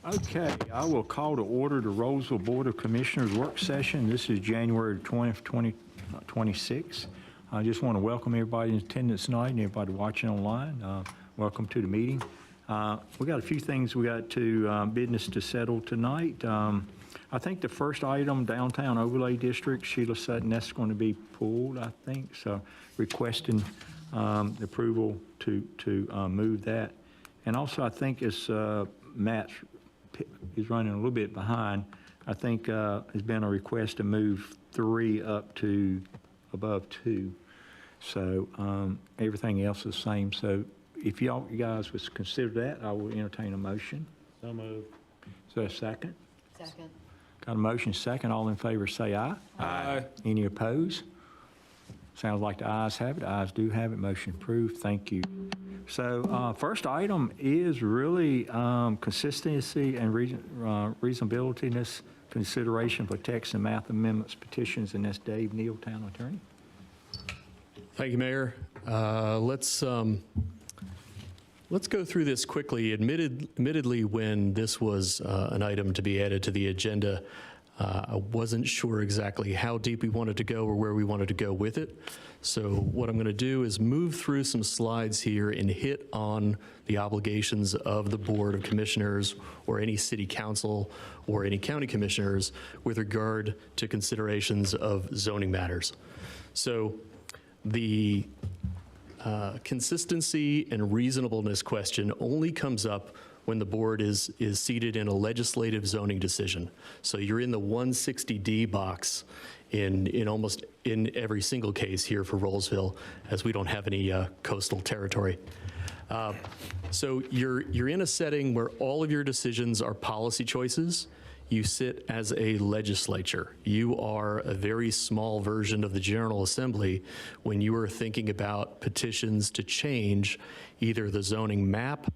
Okay, I will call to order the Rolesville Board of Commissioners work session. This is January 20th, 2026. I just want to welcome everybody in attendance tonight and everybody watching online. Welcome to the meeting. We got a few things we got to business to settle tonight. I think the first item, downtown overlay district, Sheila Sutton, that's going to be pulled, I think. So requesting the approval to move that. And also I think it's Matt's is running a little bit behind. I think has been a request to move 3 up to above 2. So everything else is the same. So if you guys would consider that, I will entertain a motion. So moved. Is there a second? Second. Got a motion second. All in favor say aye. Aye. Any opposed? Sounds like the ayes have it. The ayes do have it. Motion approved. Thank you. So first item is really consistency and reasonableness consideration for text and math amendments petitions, and that's Dave Neal, Town Attorney. Thank you, Mayor. Let's go through this quickly. Admittedly, when this was an item to be added to the agenda, I wasn't sure exactly how deep we wanted to go or where we wanted to go with it. So what I'm going to do is move through some slides here and hit on the obligations of the Board of Commissioners or any city council or any county commissioners with regard to considerations of zoning matters. So the consistency and reasonableness question only comes up when the board is seated in a legislative zoning decision. So you're in the 160D box in almost in every single case here for Rolesville, as we don't have any coastal territory. So you're in a setting where all of your decisions are policy choices. You sit as a legislature. You are a very small version of the General Assembly when you are thinking about petitions to change either the zoning map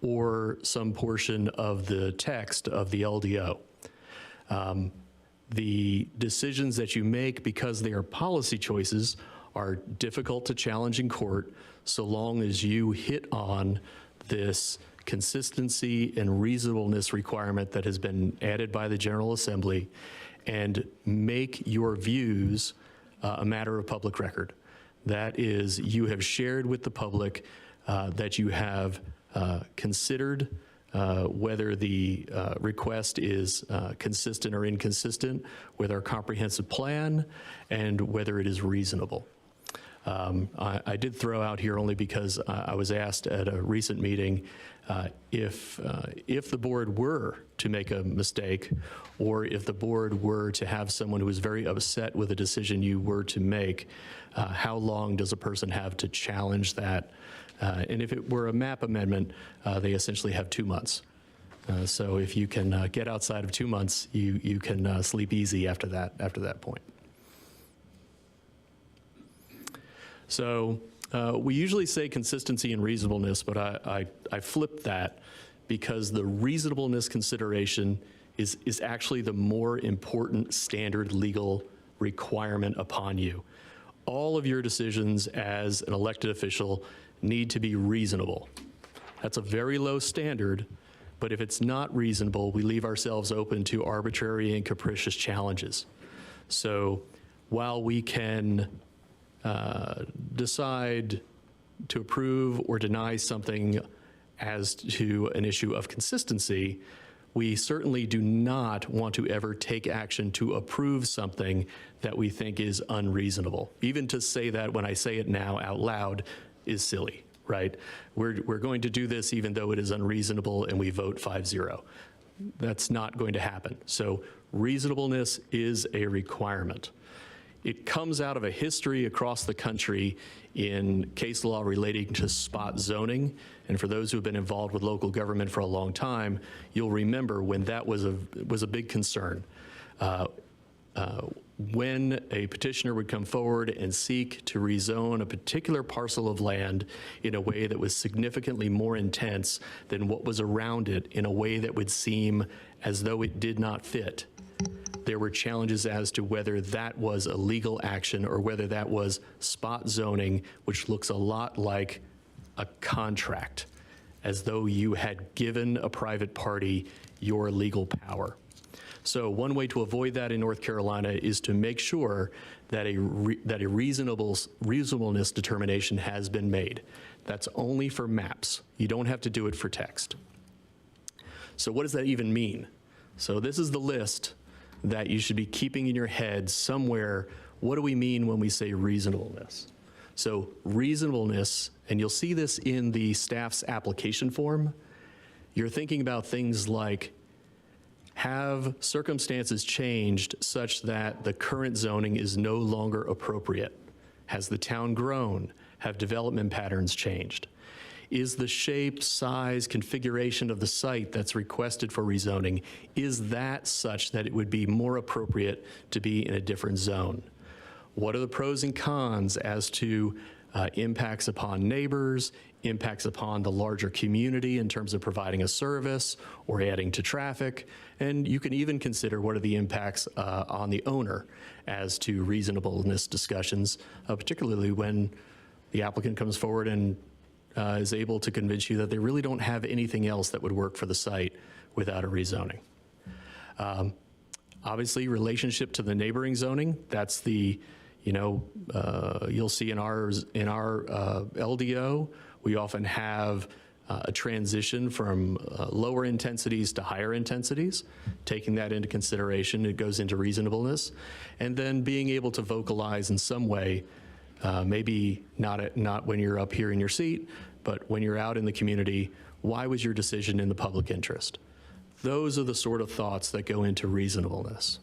or some portion of the text of the LDO. The decisions that you make, because they are policy choices, are difficult to challenge in court so long as you hit on this consistency and reasonableness requirement that has been added by the General Assembly and make your views a matter of public record. That is, you have shared with the public that you have considered whether the request is consistent or inconsistent with our comprehensive plan and whether it is reasonable. I did throw out here only because I was asked at a recent meeting if the board were to make a mistake, or if the board were to have someone who was very upset with a decision you were to make, how long does a person have to challenge that? And if it were a map amendment, they essentially have 2 months. So if you can get outside of 2 months, you can sleep easy after that point. So we usually say consistency and reasonableness, but I flipped that because the reasonableness consideration is actually the more important standard legal requirement upon you. All of your decisions as an elected official need to be reasonable. That's a very low standard, but if it's not reasonable, we leave ourselves open to arbitrary and capricious challenges. So while we can decide to approve or deny something as to an issue of consistency, we certainly do not want to ever take action to approve something that we think is unreasonable. Even to say that when I say it now out loud is silly, right? We're going to do this even though it is unreasonable and we vote 5-0. That's not going to happen. So reasonableness is a requirement. It comes out of a history across the country in case law relating to spot zoning. And for those who have been involved with local government for a long time, you'll remember when that was a big concern. When a petitioner would come forward and seek to rezone a particular parcel of land in a way that was significantly more intense than what was around it, in a way that would seem as though it did not fit, there were challenges as to whether that was a legal action or whether that was spot zoning, which looks a lot like a contract, as though you had given a private party your legal power. So one way to avoid that in North Carolina is to make sure that a reasonableness determination has been made. That's only for maps. You don't have to do it for text. So what does that even mean? So this is the list that you should be keeping in your head somewhere. What do we mean when we say reasonableness? So reasonableness, and you'll see this in the staff's application form, you're thinking about things like, have circumstances changed such that the current zoning is no longer appropriate? Has the town grown? Have development patterns changed? Is the shape, size, configuration of the site that's requested for rezoning, is that such that it would be more appropriate to be in a different zone? What are the pros and cons as to impacts upon neighbors, impacts upon the larger community in terms of providing a service or adding to traffic? And you can even consider what are the impacts on the owner as to reasonableness discussions, particularly when the applicant comes forward and is able to convince you that they really don't have anything else that would work for the site without a rezoning. Obviously, relationship to the neighboring zoning, that's the, you'll see in our LDO, we often have a transition from lower intensities to higher intensities. Taking that into consideration, it goes into reasonableness. And then being able to vocalize in some way, maybe not when you're up here in your seat, but when you're out in the community, why was your decision in the public interest? Those are the sort of thoughts that go into reasonableness.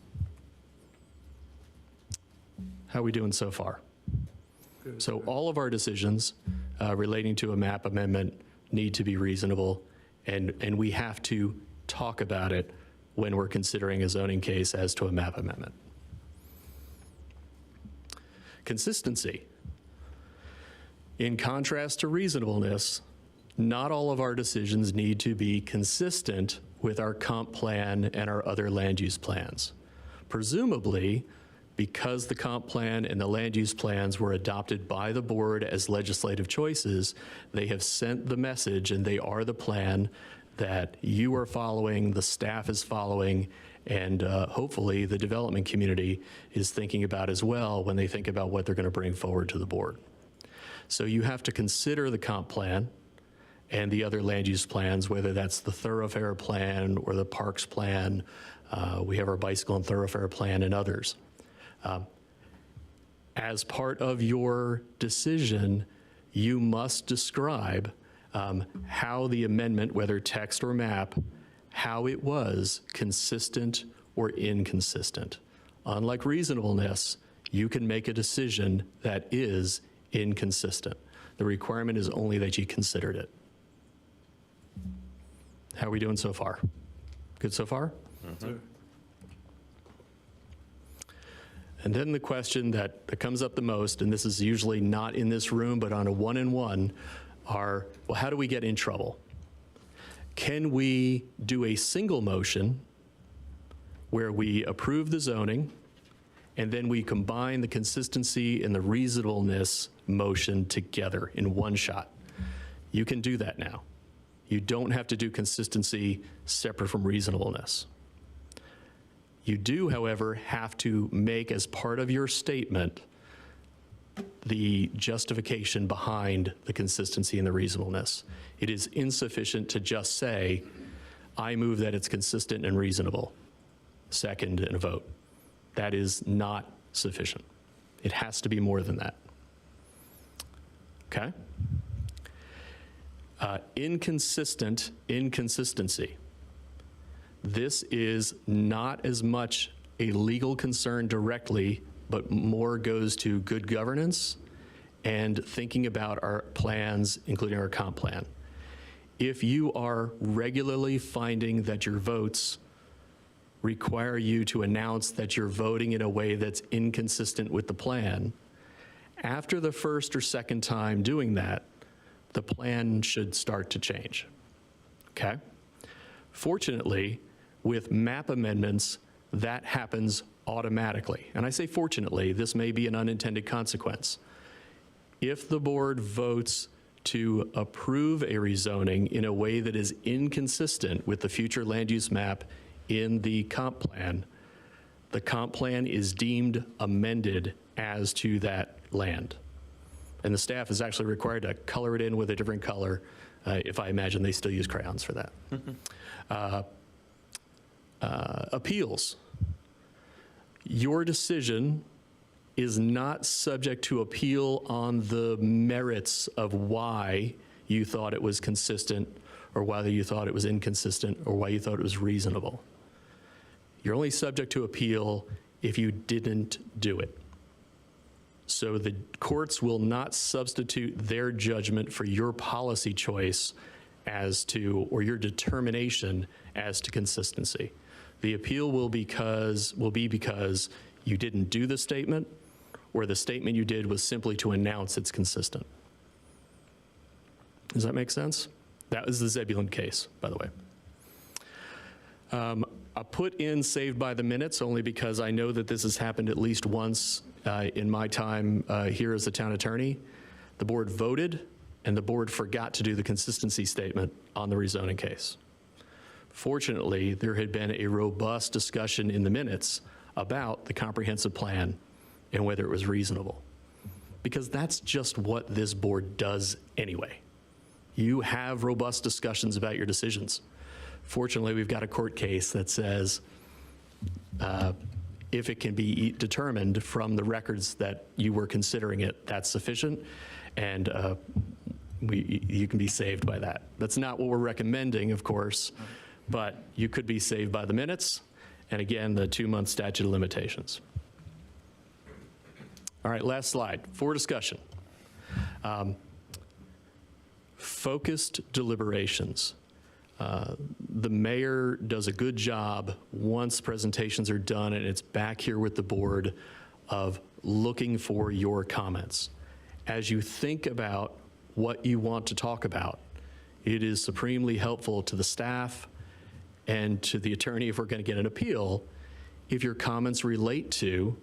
How are we doing so far? Good. So all of our decisions relating to a map amendment need to be reasonable, and we have to talk about it when we're considering a zoning case as to a map amendment. Consistency. In contrast to reasonableness, not all of our decisions need to be consistent with our comp plan and our other land use plans. Presumably, because the comp plan and the land use plans were adopted by the board as legislative choices, they have sent the message, and they are the plan that you are following, the staff is following, and hopefully the development community is thinking about as well when they think about what they're going to bring forward to the board. So you have to consider the comp plan and the other land use plans, whether that's the thoroughfare plan or the parks plan. We have our bicycle and thoroughfare plan and others. As part of your decision, you must describe how the amendment, whether text or map, how it was consistent or inconsistent. Unlike reasonableness, you can make a decision that is inconsistent. The requirement is only that you considered it. How are we doing so far? Good so far? Mm-hmm. And then the question that comes up the most, and this is usually not in this room, but on a one-on-one, are, well, how do we get in trouble? Can we do a single motion where we approve the zoning, and then we combine the consistency and the reasonableness motion together in one shot? You can do that now. You don't have to do consistency separate from reasonableness. You do, however, have to make as part of your statement the justification behind the consistency and the reasonableness. It is insufficient to just say, I move that it's consistent and reasonable, second and a vote. That is not sufficient. It has to be more than that. Okay? Inconsistency. This is not as much a legal concern directly, but more goes to good governance and thinking about our plans, including our comp plan. If you are regularly finding that your votes require you to announce that you're voting in a way that's inconsistent with the plan, after the first or second time doing that, the plan should start to change, okay? Fortunately, with map amendments, that happens automatically. And I say fortunately, this may be an unintended consequence. If the board votes to approve a rezoning in a way that is inconsistent with the future land use map in the comp plan, the comp plan is deemed amended as to that land. And the staff is actually required to color it in with a different color, if I imagine they still use crayons for that. Appeals. Your decision is not subject to appeal on the merits of why you thought it was consistent, or whether you thought it was inconsistent, or why you thought it was reasonable. You're only subject to appeal if you didn't do it. So the courts will not substitute their judgment for your policy choice as to, or your determination as to consistency. The appeal will be because you didn't do the statement, or the statement you did was simply to announce it's consistent. Does that make sense? That was the Zebulon case, by the way. I put in saved by the minutes only because I know that this has happened at least once in my time here as the town attorney. The board voted, and the board forgot to do the consistency statement on the rezoning case. Fortunately, there had been a robust discussion in the minutes about the comprehensive plan and whether it was reasonable, because that's just what this board does anyway. You have robust discussions about your decisions. Fortunately, we've got a court case that says if it can be determined from the records that you were considering it, that's sufficient, and you can be saved by that. That's not what we're recommending, of course, but you could be saved by the minutes, and again, the 2-month statute of limitations. All right, last slide, for discussion. Focused deliberations. The mayor does a good job once presentations are done and it's back here with the board of looking for your comments. As you think about what you want to talk about, it is supremely helpful to the staff and to the attorney if we're going to get an appeal if your comments relate to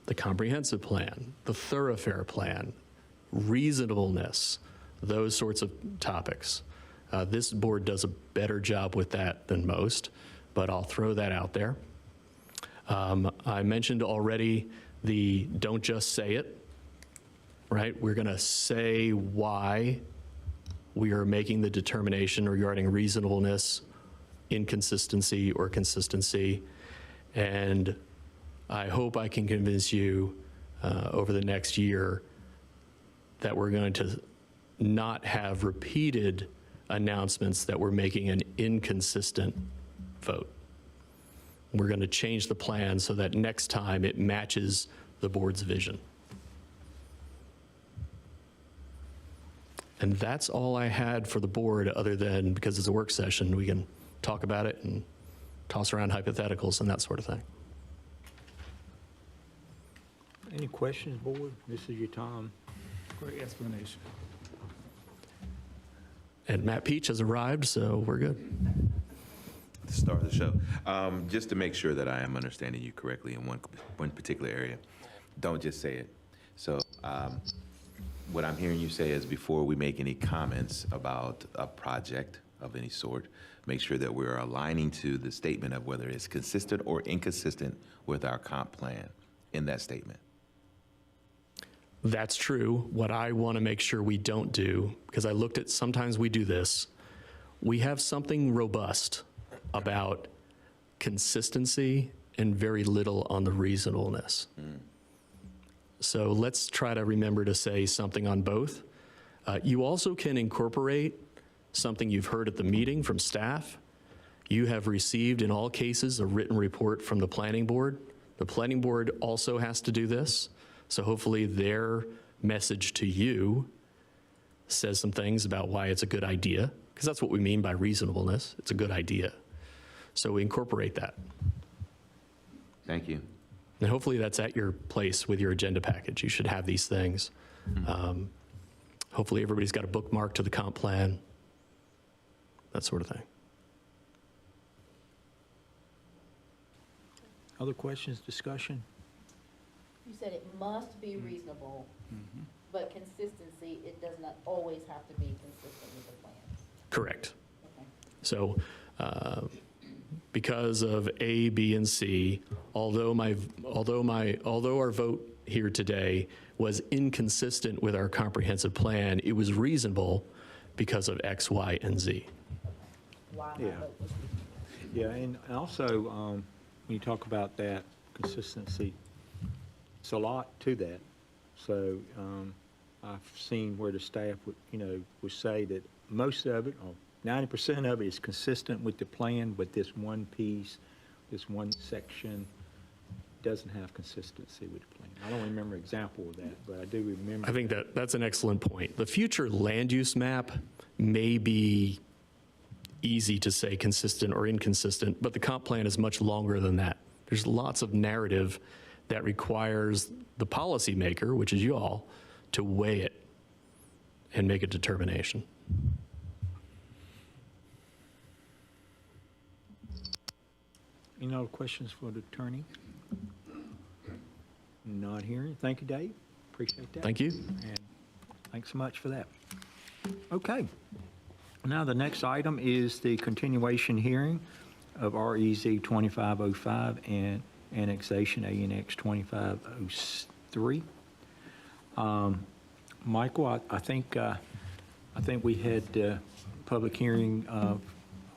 the comprehensive plan, the thoroughfare plan, reasonableness, those sorts of topics. This board does a better job with that than most, but I'll throw that out there. I mentioned already the don't just say it, right? We're going to say why we are making the determination regarding reasonableness, inconsistency, or consistency. And I hope I can convince you over the next year that we're going to not have repeated announcements that we're making an inconsistent vote. We're going to change the plan so that next time it matches the board's vision. And that's all I had for the board, other than, because it's a work session, we can talk about it and toss around hypotheticals and that sort of thing. Any questions, board? This is your time. Great explanation. And Matt Peach has arrived, so we're good. The star of the show. Just to make sure that I am understanding you correctly in one particular area, don't just say it. So what I'm hearing you say is before we make any comments about a project of any sort, make sure that we're aligning to the statement of whether it's consistent or inconsistent with our comp plan in that statement. That's true. What I want to make sure we don't do, because I looked at, sometimes we do this, we have something robust about consistency and very little on the reasonableness. So let's try to remember to say something on both. You also can incorporate something you've heard at the meeting from staff. You have received, in all cases, a written report from the planning board. The planning board also has to do this. So hopefully their message to you says some things about why it's a good idea, because that's what we mean by reasonableness. It's a good idea. So we incorporate that. Thank you. And hopefully that's at your place with your agenda package. You should have these things. Hopefully everybody's got a bookmark to the comp plan, that sort of thing. Other questions, discussion? You said it must be reasonable, but consistency consistency, it does not always have to be consistent with the plans. Correct. Okay. So because of A, B, and C, although our vote here today was inconsistent with our comprehensive plan, it was reasonable because of X, Y, and Z. Why Yeah. my vote was reasonable. Yeah, and also, when you talk about that consistency, it's a lot to that. So, I've seen where the staff would say that most of it, or 90% of it is consistent with the plan, but this one piece, this one section doesn't have consistency with the plan. I don't remember an example of that, but I do remember. I think that's an excellent point. The future land use map may be easy to say consistent or inconsistent, but the comp plan is much longer than that. There's lots of narrative that requires the policymaker, which is you all, to weigh it and make a determination. Any other questions for the attorney? Not hearing. Thank you, Dave. Appreciate that. Thank you. And thanks so much for that. Okay. Now, the next item is the continuation hearing of REZ 2505 and annexation ANX 2503. Michael, I think we had a public hearing a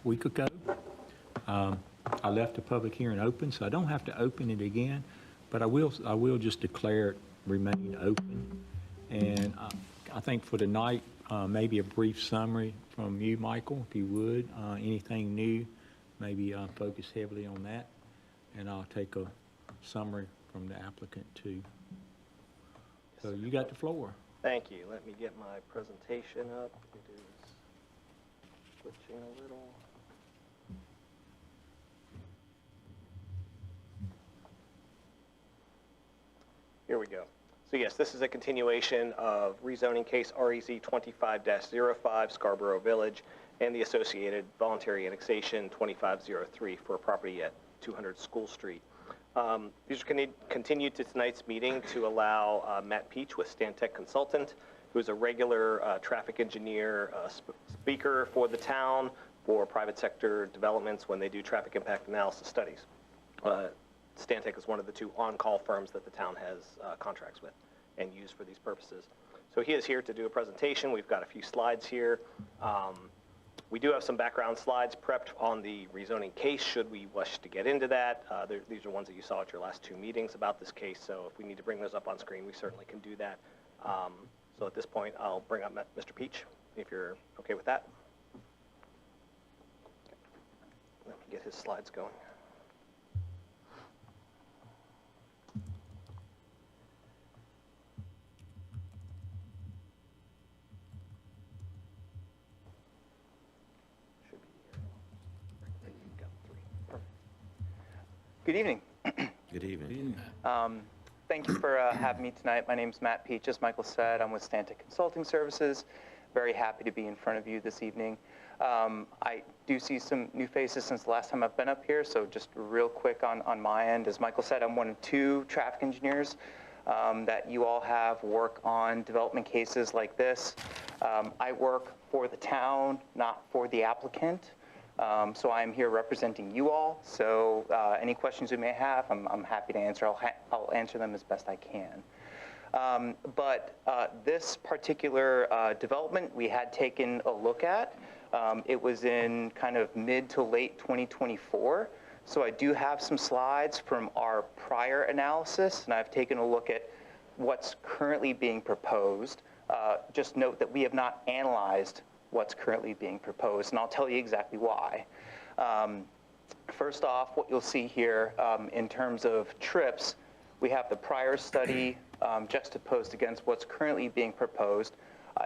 week ago. I left the public hearing open, so I don't have to open it again, but I will just declare it remain open. And I think for tonight, maybe a brief summary from you, Michael, if you would. Anything new, maybe focus heavily on that. And I'll take a summary from the applicant too. So you got the floor. Thank you. Let me get my presentation up. It is switching a little. Here we go. So yes, this is a continuation of rezoning case REZ 25-05 Scarborough Village and the associated voluntary annexation 2503 for a property at 200 School Street. These are continued to tonight's meeting to allow Matt Peach with Stantec Consultant, who is a regular traffic engineer speaker for the town for private sector developments when they do traffic impact analysis studies. Stantec is one of the two on-call firms that the town has contracts with and use for these purposes. So he is here to do a presentation. We've got a few slides here. We do have some background slides prepped on the rezoning case should we wish to get into that. These are ones that you saw at your last two meetings about this case, so if we need to bring those up on screen, we certainly can do that. So at this point, I'll bring up Mr. Peach, if you're okay with that. Let me get his slides going. Good evening. Good evening. Thank you for having me tonight. My name's Matt Peach. As Michael said, I'm with Stantec Consulting Services. Very happy to be in front of you this evening. I do see some new faces since the last time I've been up here, so just real quick on my end. As Michael said, I'm one of two traffic engineers that you all have work on development cases like this. I work for the town, not for the applicant. So I'm here representing you all. So any questions you may have, I'm happy to answer. I'll answer them as best I can. But this particular development we had taken a look at. It was in kind of mid to late 2024. So I do have some slides from our prior analysis, and I've taken a look at what's currently being proposed. Just note that we have not analyzed what's currently being proposed, and I'll tell you exactly why. First off, what you'll see here in terms of trips, we have the prior study juxtaposed against what's currently being proposed.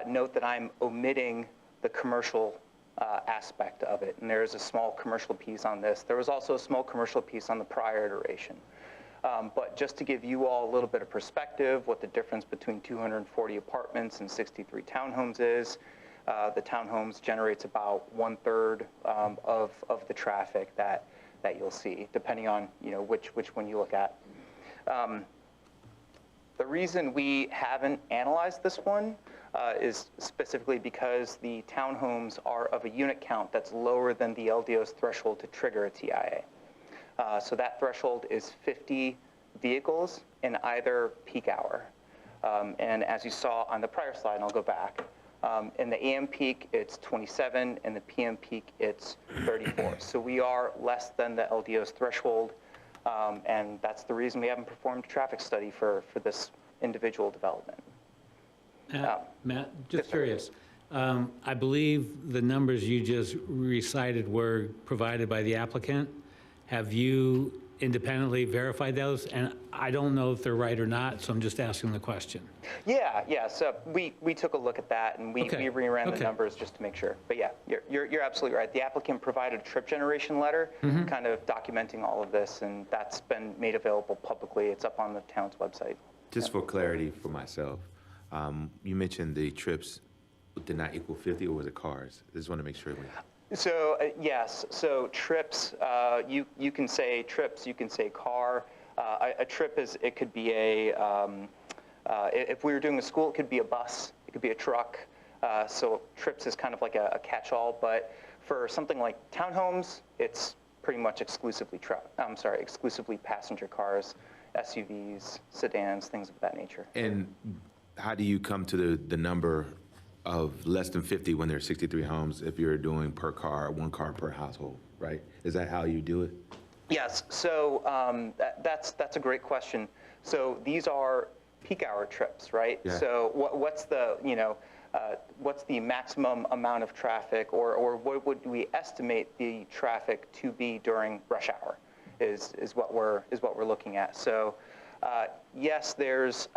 Note that I'm omitting the commercial aspect of it, and there is a small commercial piece on this. There was also a small commercial piece on the prior iteration. But just to give you all a little bit of perspective, what the difference between 240 apartments and 63 townhomes is, the townhomes generates about 1/3 of the traffic that you'll see, depending on which one you look at. The reason we haven't analyzed this one is specifically because the townhomes are of a unit count that's lower than the LDO's threshold to trigger a TIA. So that threshold is 50 vehicles in either peak hour. And as you saw on the prior slide, and I'll go back, in the AM peak, it's 27, in the PM peak, it's 34. So we are less than the LDO's threshold, and that's the reason we haven't performed a traffic study for this individual development. Matt, Yes, just sir. curious. I believe the numbers you just recited were provided by the applicant. Have you independently verified those? And I don't know if they're right or not, so I'm just asking the question. Yeah. So we took a look at that, and we Okay, reran the okay. numbers just to make sure. But yeah, you're absolutely right. The applicant provided a trip generation letter, Mm-hmm. kind of documenting all of this, and that's been made available publicly. It's up on the town's website. Just for clarity for myself, you mentioned the trips did not equal 50, or was it cars? I just want to make sure. So yes, so trips, you can say trips, you can say car. A trip is, it could be if we were doing a school, it could be a bus, it could be a truck. So trips is kind of like a catch-all, but for something like townhomes, it's pretty much exclusively exclusively passenger cars, SUVs, sedans, things of that nature. And how do you come to the number of less than 50 when there are 63 homes if you're doing per car, one car per household, right? Is that how you do it? Yes, so that's a great question. So these are peak hour trips, right? Yeah. So what's the, what's the maximum amount of traffic, or what would we estimate the traffic to be during rush hour is what we're looking at. So yes, there's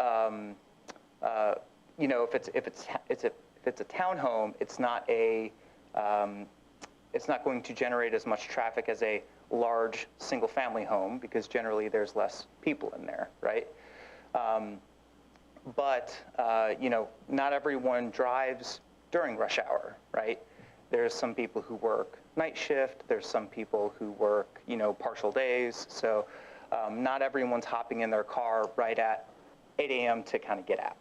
if it's a townhome, it's not going to generate as much traffic as a large single-family home, because generally there's less people in there, right? But not everyone drives during rush hour, right? There's some people who work night shift. There's some people who work, partial days. So not everyone's hopping in their car right at 8 a.m. to kind of get out.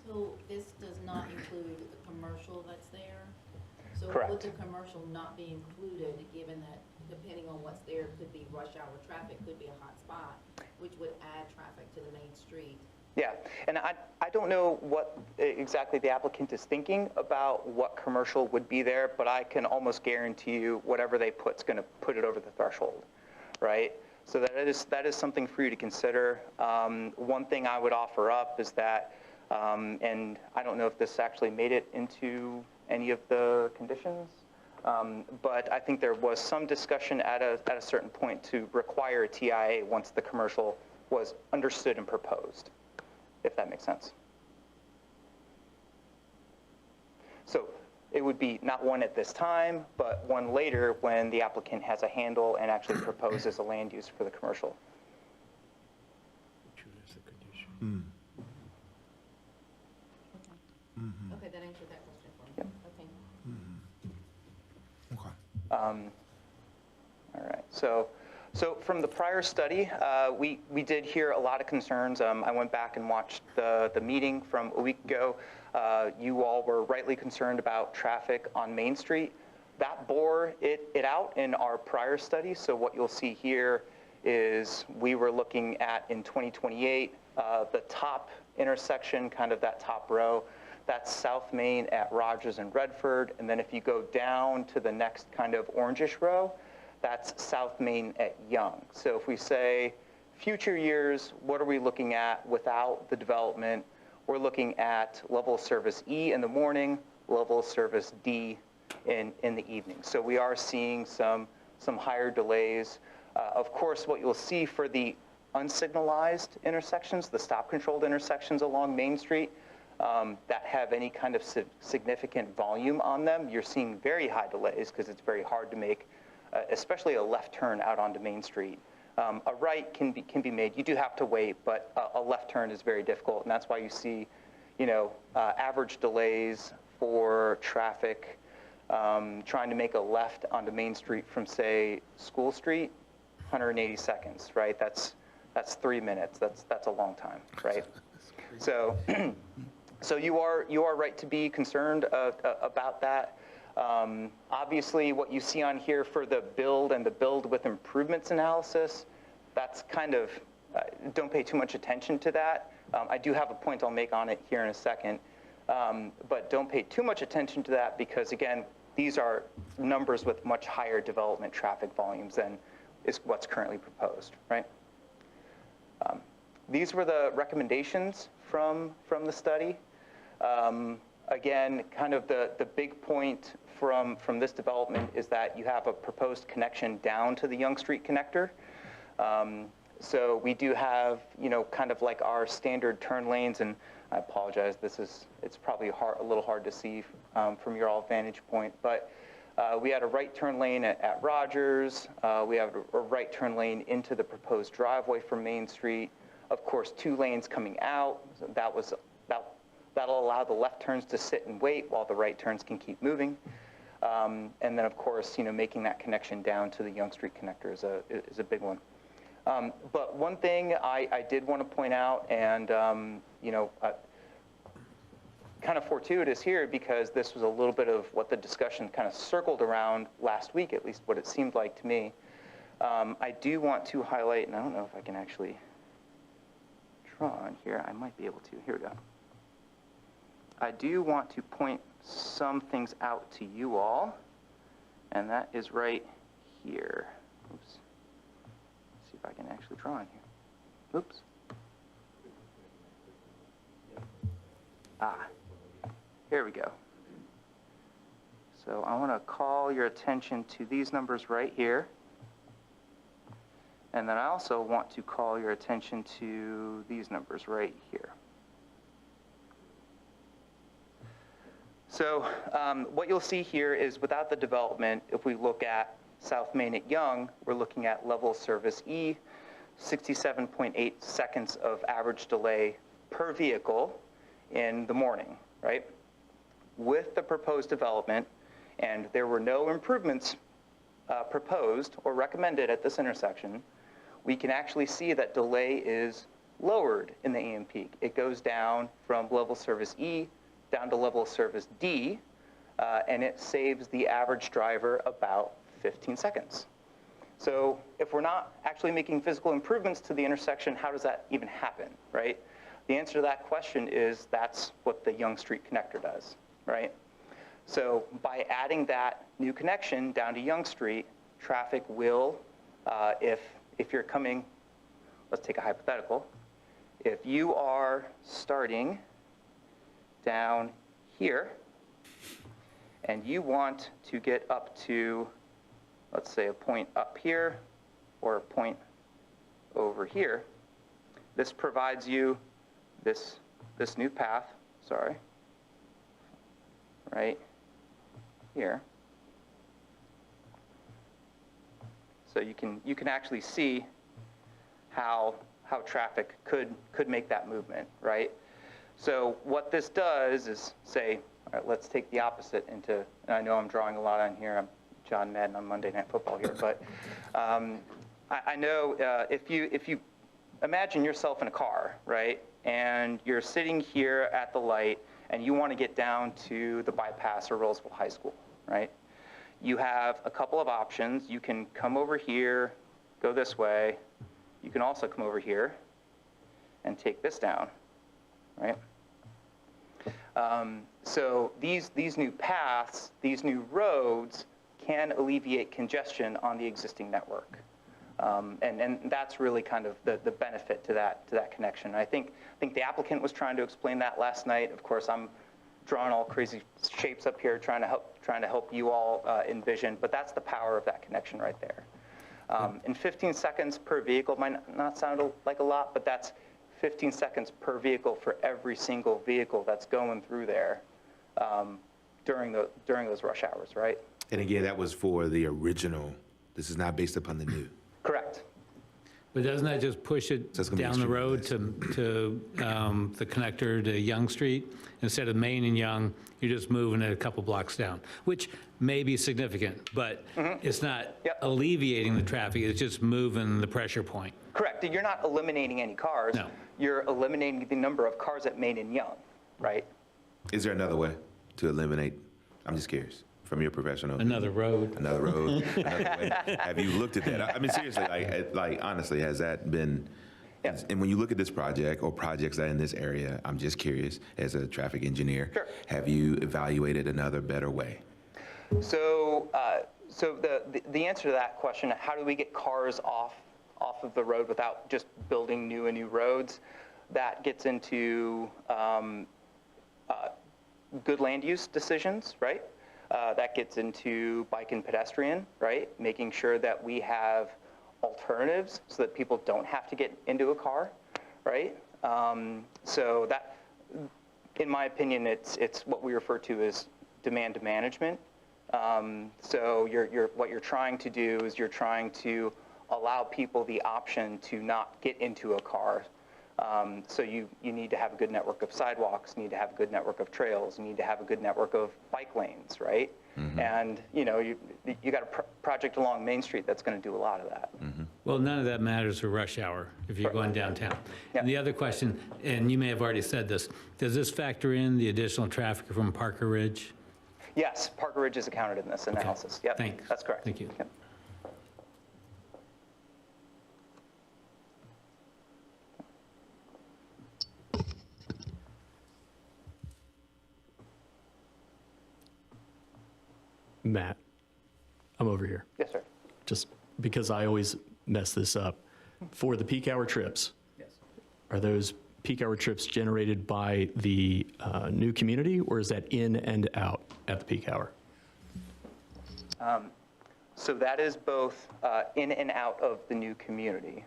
So this does not include the commercial that's there? So Correct. would the commercial not be included, given that depending on what's there, could be rush hour traffic, could be a hot spot, which would add traffic to the main street? Yeah, and I don't know what exactly the applicant is thinking about what commercial would be there, but I can almost guarantee you whatever they put's going to put it over the threshold, right? So that is something for you to consider. One thing I would offer up is that, and I don't know if this actually made it into any of the conditions, but I think there was some discussion at a certain point to require a TIA once the commercial was understood and proposed, if that makes sense. So it would be not one at this time, but one later when the applicant has a handle and actually proposes a land use for the commercial. Okay, that answered that question for me. Okay. All right. So from the prior study, we did hear a lot of concerns. I went back and watched the meeting from a week ago. You all were rightly concerned about traffic on Main Street. That bore it out in our prior study. So what you'll see here is we were looking at in 2028, the top intersection, kind of that top row. That's South Main at Rogers and Redford. And then if you go down to the next kind of orangish row, that's South Main at Young. So if we say future years, what are we looking at without the development? We're looking at level of service E in the morning, level of service D in the evening. So we are seeing some higher delays. Of course, what you'll see for the unsignalized intersections, the stop-controlled intersections along Main Street, that have any kind of significant volume on them, you're seeing very high delays because it's very hard to make, especially a left turn out onto Main Street. A right can be made. You do have to wait, but a left turn is very difficult, and that's why you see, average delays for traffic trying to make a left onto Main Street from, say, School Street, 180 seconds, right? That's That's 3 minutes. That's a long time, right? So, so you are right to be concerned about that. Obviously, what you see on here for the build and the build with improvements analysis, that's kind of, don't pay too much attention to that. I do have a point I'll make on it here in a second, but don't pay too much attention to that because, again, these are numbers with much higher development traffic volumes than is what's currently proposed, right? These were the recommendations from the study. Again, kind of the big point from this development is that you have a proposed connection down to the Young Street connector. So we do have, kind of like our standard turn lanes, and I apologize, it's probably a little hard to see from your all vantage point, but we had a right turn lane at Rogers. We have a right turn lane into the proposed driveway from Main Street. Of course, 2 lanes coming out. So that'll allow the left turns to sit and wait while the right turns can keep moving. And then, of course, making that connection down to the Young Street connector is a big one. But one thing I did want to point out, and kind of fortuitous here because this was a little bit of what the discussion kind of circled around last week, at least what it seemed like to me. I do want to highlight, and I don't know if I can actually draw on here. I might be able to. Here we go. I do want to point some things out to you all, and that is right here. Oops. Let's see if I can actually draw on here. Oops. Here we go. So I want to call your attention to these numbers right here. And then I also want to call your attention to these numbers right here. So what you'll see here is without the development, if we look at South Main at Young, we're looking at level of service E, 67.8 seconds of average delay per vehicle in the morning, right? With the proposed development, and there were no improvements proposed or recommended at this intersection, we can actually see that delay is lowered in the AM peak. It goes down from level service E down to level service D, and it saves the average driver about 15 seconds. So if we're not actually making physical improvements to the intersection, how does that even happen, right? The answer to that question is that's what the Young Street connector does, right? So by adding that new connection down to Young Street, traffic will, if you're coming, let's take a hypothetical. If you are starting down here and you want to get up to, let's say, a point up here or a point over here, this provides you this new path, sorry, right here. So you can actually see how traffic could make that movement, right? So what this does is say, all right, let's take the opposite into, and I know I'm drawing a lot on here, I'm John Madden on Monday Night Football here, but I know if you imagine yourself in a car, right? And you're sitting here at the light and you want to get down to the bypass or Rolesville High School, right? You have a couple of options. You can come over here, go this way. You can also come over here and take this down, right? So these new paths, these new roads can alleviate congestion on the existing network. And that's really kind of the benefit to that connection. I think the applicant was trying to explain that last night. Of course, I'm drawing all crazy shapes up here, trying to help you all envision. But that's the power of that connection right there. And 15 seconds per vehicle might not sound like a lot, but that's 15 seconds per vehicle for every single vehicle that's going through there during those rush hours, right? And again, that was for the original. This is not based upon the new. Correct. But doesn't that just push it So it's gonna be down the extremely road nice. to the connector to Young Street? Instead of Main and Young, you're just moving it a couple blocks down, which may be significant, but it's not Yep. alleviating the traffic, it's just moving the pressure point. Correct. You're not eliminating any cars. No. You're eliminating the number of cars at Main and Young, right? Is there another way to eliminate, I'm just curious, from your professional? Another road. Another road, another way. Have you looked at that? I mean, seriously, like honestly, has that been, Yeah. and when you look at this project or projects that are in this area, I'm just curious, as a traffic engineer, Sure. have you evaluated another better way? So, the answer to that question, how do we get cars off of the road without just building new roads? That gets into good land use decisions, right? That gets into bike and pedestrian, right? Making sure that we have alternatives so that people don't have to get into a car, right? So that, in my opinion, it's what we refer to as demand management. So what you're trying to do is you're trying to allow people the option to not get into a car. So you need to have a good network of sidewalks, you need to have a good network of trails, you need to have a good network of bike lanes, right? And you got a project along Main Street that's going to do a lot of that. Well, none of that matters for rush hour if you're going downtown. Yeah. And the other question, and you may have already said this, does this factor in the additional traffic from Parker Ridge? Yes, Parker Ridge is accounted in this analysis. Yep, Thanks. that's correct. Thank you. Yep. Matt, I'm over here. Yes, sir. Just because I always mess this up. For the peak hour trips, are those peak hour trips generated by the new community, or is that in and out at the peak hour? So that is both in and out of the new community.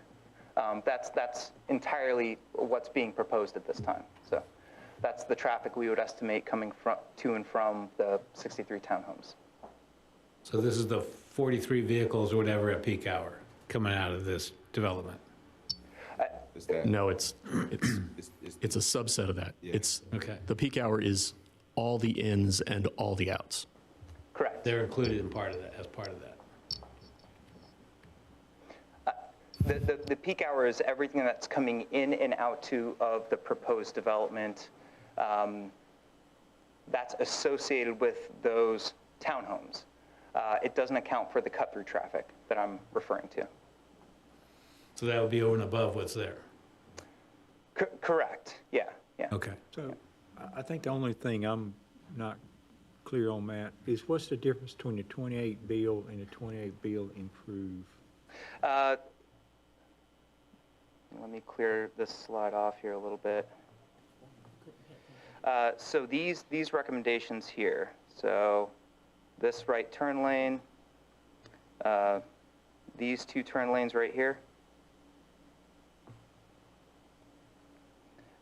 That's entirely what's being proposed at this time. So that's the traffic we would estimate coming to and from the 63 townhomes. So this is the 43 vehicles or whatever at peak hour coming out of this development? Is that, No, it's it's a subset of that. It's, Okay. the peak hour is all the ins and all the outs. Correct. They're included in part of that, as part of that. The peak hour is everything that's coming in and out of the proposed development that's associated with those townhomes. It doesn't account for the cut-through traffic that I'm referring to. So that would be over and above what's there? Correct, yeah. Okay. So I think the only thing I'm not clear on, Matt, is what's the difference between the 28 bill and the 28 bill improve? Let me clear this slide off here a little bit. So these recommendations here, so this right turn lane, these two turn lanes right here,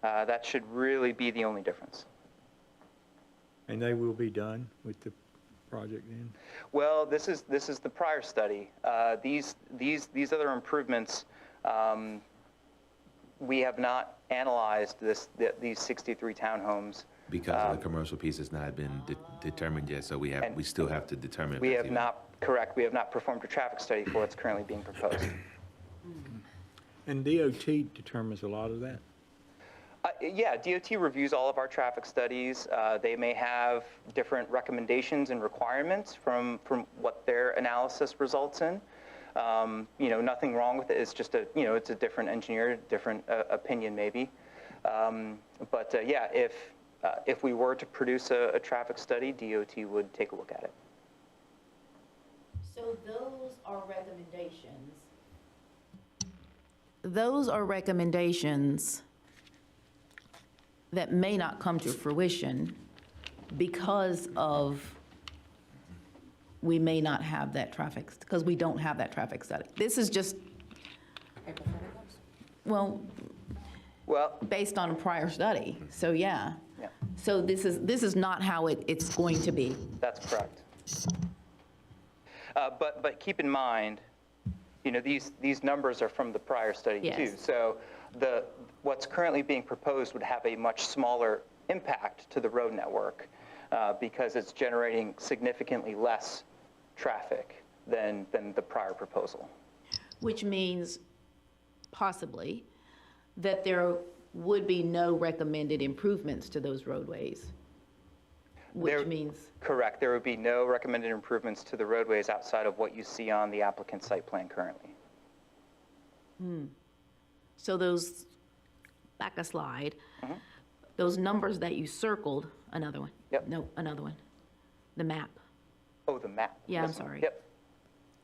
that should really be the only difference. And they will be done with the project then? Well, this is the prior study. These other improvements, we have not analyzed these 63 townhomes. because the commercial piece has not been determined yet, so we still have to determine. if We that's have even- not, correct, we have not performed a traffic study for what's currently being proposed. And DOT determines a lot of that? Yeah, DOT reviews all of our traffic studies. They may have different recommendations and requirements from what their analysis results in. Nothing wrong with it. It's just it's a different engineer, different opinion maybe. Yeah, if we were to produce a traffic study, DOT would take a look at it. So those are recommendations. Those are recommendations that may not come to fruition because we may not have that traffic, because we don't have that traffic study. This is just, well, based on a prior study, so yeah. Yeah. So this is not how it's going to be. That's correct. But keep in mind, these numbers are from the prior study too. Yes. So what's currently being proposed would have a much smaller impact to the road network because it's generating significantly less traffic than the prior proposal. Which means possibly, that there would be no recommended improvements to those roadways, There- which means, Correct. There would be no recommended improvements to the roadways outside of what you see on the applicant's site plan currently. so those, back a slide, those numbers that you circled, another one. Yep. No, another one. The map. Oh, the map. Yeah, I'm This one. sorry. Yep.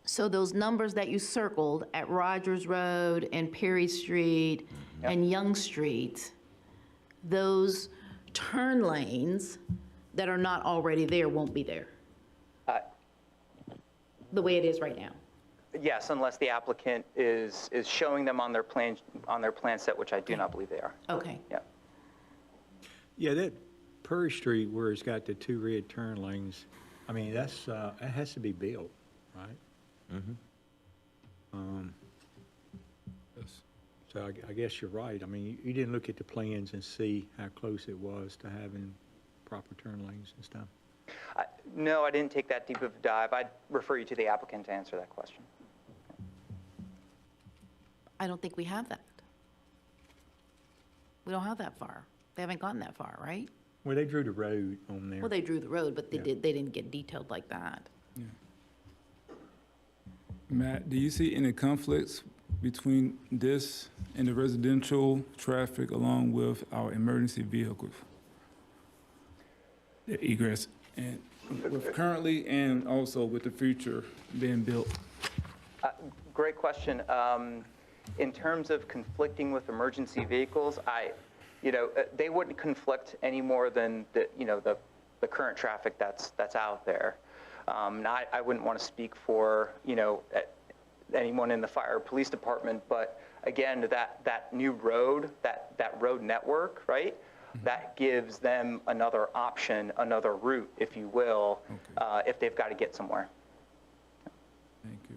So those numbers that you circled at Rogers Road and Perry Street and Young Street, those turn lanes that are not already there won't be there, the way it is right now. Yes, unless the applicant is showing them on their plan set, which I do not believe they are. Okay. Yeah. Yeah, that Perry Street where it's got the two red turn lanes, I mean, that's, that has to be built, right? So I guess you're right. I mean, you didn't look at the plans and see how close it was to having proper turn lanes and stuff. No, I didn't take that deep of a dive. I'd refer you to the applicant to answer that question. I don't think we have that. We don't have that far. They haven't gotten that far, right? Well, they drew the road on there. Well, they drew the road, but they Yeah. didn't get detailed like that. Matt, do you see any conflicts between this and the residential traffic along with our emergency vehicles? The egress, and with currently and also with the future being built? Great question. In terms of conflicting with emergency vehicles, they wouldn't conflict any more than the current traffic that's out there. Now, I wouldn't want to speak for, anyone in the fire or police department, but again, that new road, that road network, right? That gives them another option, another route, if you will, if they've got to get somewhere. Thank you.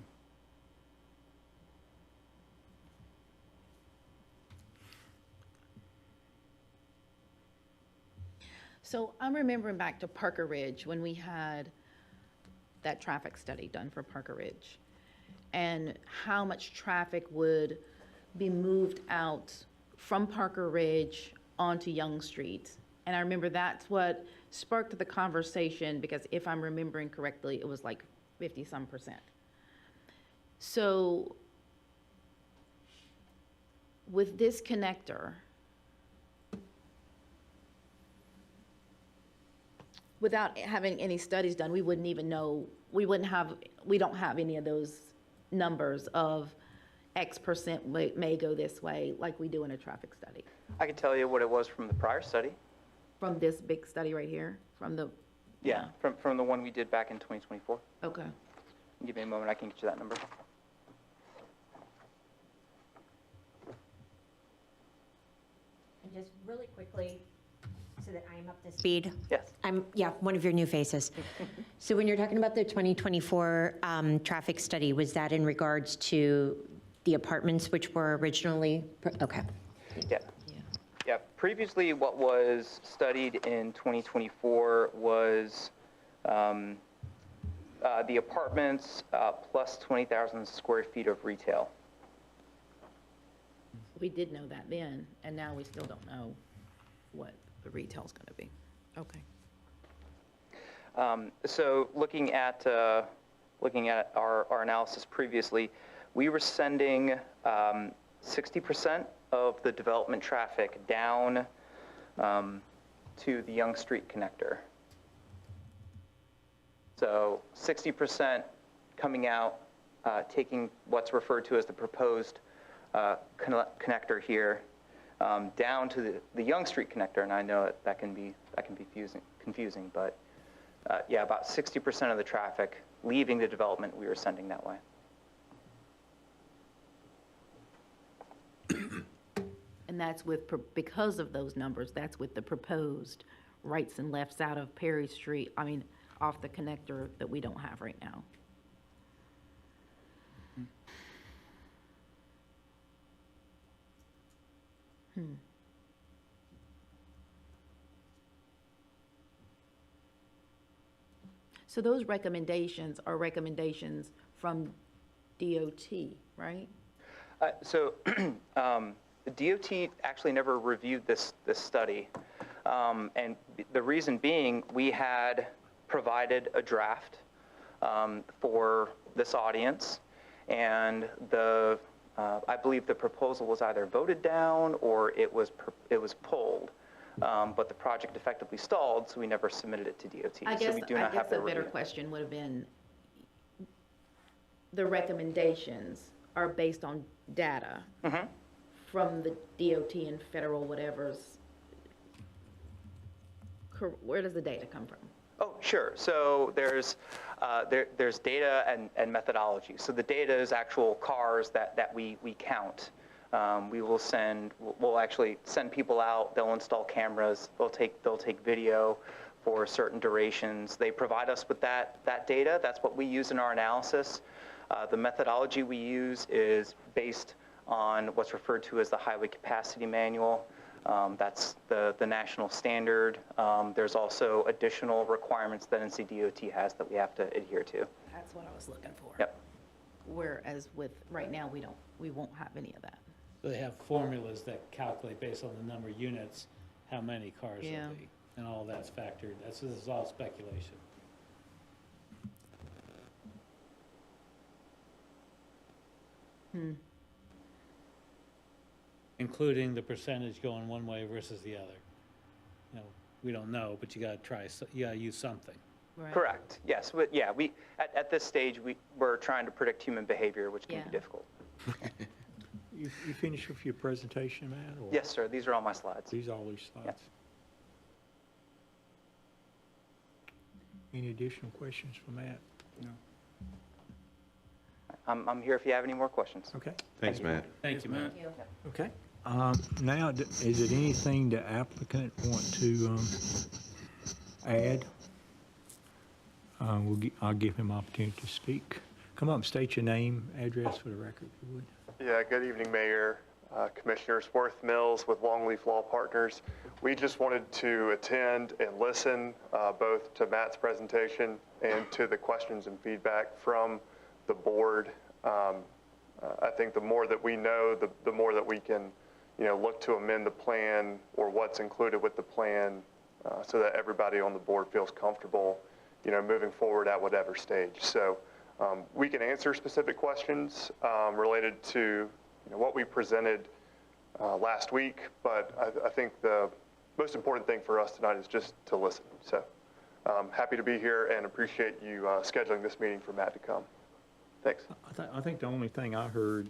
So I'm remembering back to Parker Ridge when we had that traffic study done for Parker Ridge and how much traffic would be moved out from Parker Ridge onto Young Street. And I remember that's what sparked the conversation because if I'm remembering correctly, it was like 50-some%. So with this connector, without having any studies done, we wouldn't even know, we don't have any of those numbers of X% may go this way like we do in a traffic study. I can tell you what it was from the prior study. From this big study right here, from the, Yeah, from the one we did back in 2024. okay. Give me a moment, I can get you that number. And just really quickly, so that I am up to speed. Yes. Yeah, one of your new faces. So when you're talking about the 2024 traffic study, was that in regards to the apartments which were originally, okay. Yeah. Yeah, previously what was studied in 2024 was the apartments plus 20,000 square feet of retail. We did know that then, and now we still don't know what the retail's gonna be. Okay. So looking at our analysis previously, we were sending 60% of the development traffic down to the Young Street connector. So 60% coming out, taking what's referred to as the proposed connector here, down to the Young Street connector, and I know that can be confusing, but yeah, about 60% of the traffic leaving the development we were sending that way. And that's with, because of those numbers, that's with the proposed rights and lefts out of Perry Street, off the connector that we don't have right now. So those recommendations are recommendations from DOT, right? So the DOT actually never reviewed this study. And the reason being, we had provided a draft for this audience, and I believe the proposal was either voted down or it was pulled. But the project effectively stalled, so we never submitted it to DOT. I So guess, we do I not guess have the a better review. question would have been, the recommendations are based on data from the DOT and federal whatever's, where does the data come from? Oh, sure. So there's data and methodology. So the data is actual cars that we count. We'll actually send people out. They'll install cameras. They'll take video for certain durations. They provide us with that data. That's what we use in our analysis. The methodology we use is based on what's referred to as the Highway Capacity Manual. That's the national standard. There's also additional requirements that NCDOT has that we have to adhere to. That's what I was looking for. Yep. Whereas with, right now, we won't have any of that. So they have formulas that calculate based on the number of units, how many cars Yeah. there'll be, and all that's factored. This is all speculation. Including the percentage going one way versus the other. You know, we don't know, but you gotta try, you gotta use something. Right. Correct. Yes. At this stage, we're trying to predict human behavior, which can Yeah. be difficult. You finished with your presentation, Matt? or- Yes, sir. These are all my slides. These are all these slides? Any additional questions for Matt? No. I'm here if you have any more questions. Okay, Thanks, Matt. Thank you, Matt. okay. Now, is it anything the applicant want to add? I'll give him opportunity to speak. Come up and state your name, address for the record, if you would. Yeah, good evening, Mayor, Commissioners. Worth Mills with Longleaf Law Partners. We just wanted to attend and listen both to Matt's presentation and to the questions and feedback from the board. I think the more that we know, the more that we can, look to amend the plan or what's included with the plan so that everybody on the board feels comfortable, moving forward at whatever stage. So we can answer specific questions related to what we presented last week, but I think the most important thing for us tonight is just to listen. So happy to be here and appreciate you scheduling this meeting for Matt to come. Thanks. I think the only thing I heard,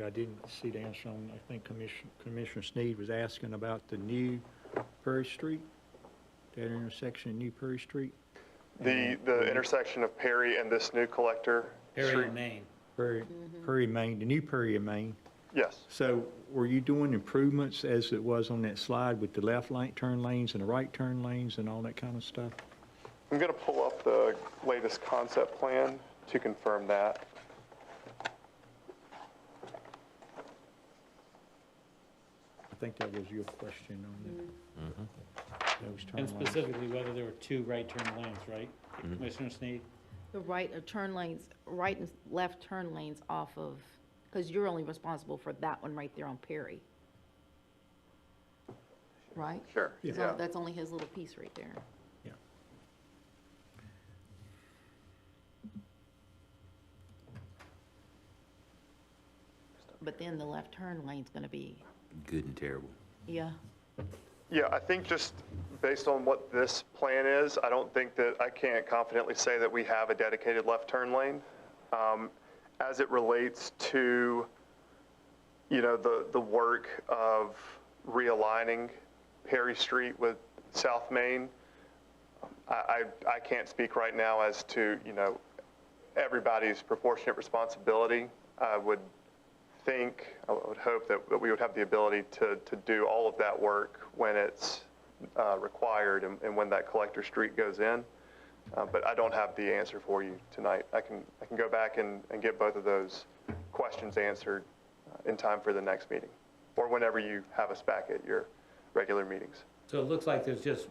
I didn't see the answer on, I think Commissioner Sneed was asking about the new Perry Street, that intersection of New Perry Street. The intersection of Perry and this new collector Perry street. and Maine. Perry, Maine, the new Perry in Maine. Yes. So were you doing improvements as it was on that slide with the left turn lanes and the right turn lanes and all that kind of stuff? I'm going to pull up the latest concept plan to confirm that. I think that was your question on those turn And lanes. specifically whether there were two right turn lanes, right? Commissioner Sneed? The right turn lanes, right and left turn lanes off of, because you're only responsible for that one right there on Perry. Right? Sure. So that's only his little piece right there. Yeah. But then the left turn lane's gonna be, Good and terrible. yeah. Yeah, I think just based on what this plan is, I don't think that I can't confidently say that we have a dedicated left turn lane. As it relates to, the work of realigning Perry Street with South Main, I can't speak right now as to, everybody's proportionate responsibility. I would hope that we would have the ability to do all of that work when it's required and when that collector street goes in. But I don't have the answer for you tonight. I can go back and get both of those questions answered in time for the next meeting, or whenever you have us back at your regular meetings. So it looks like there's just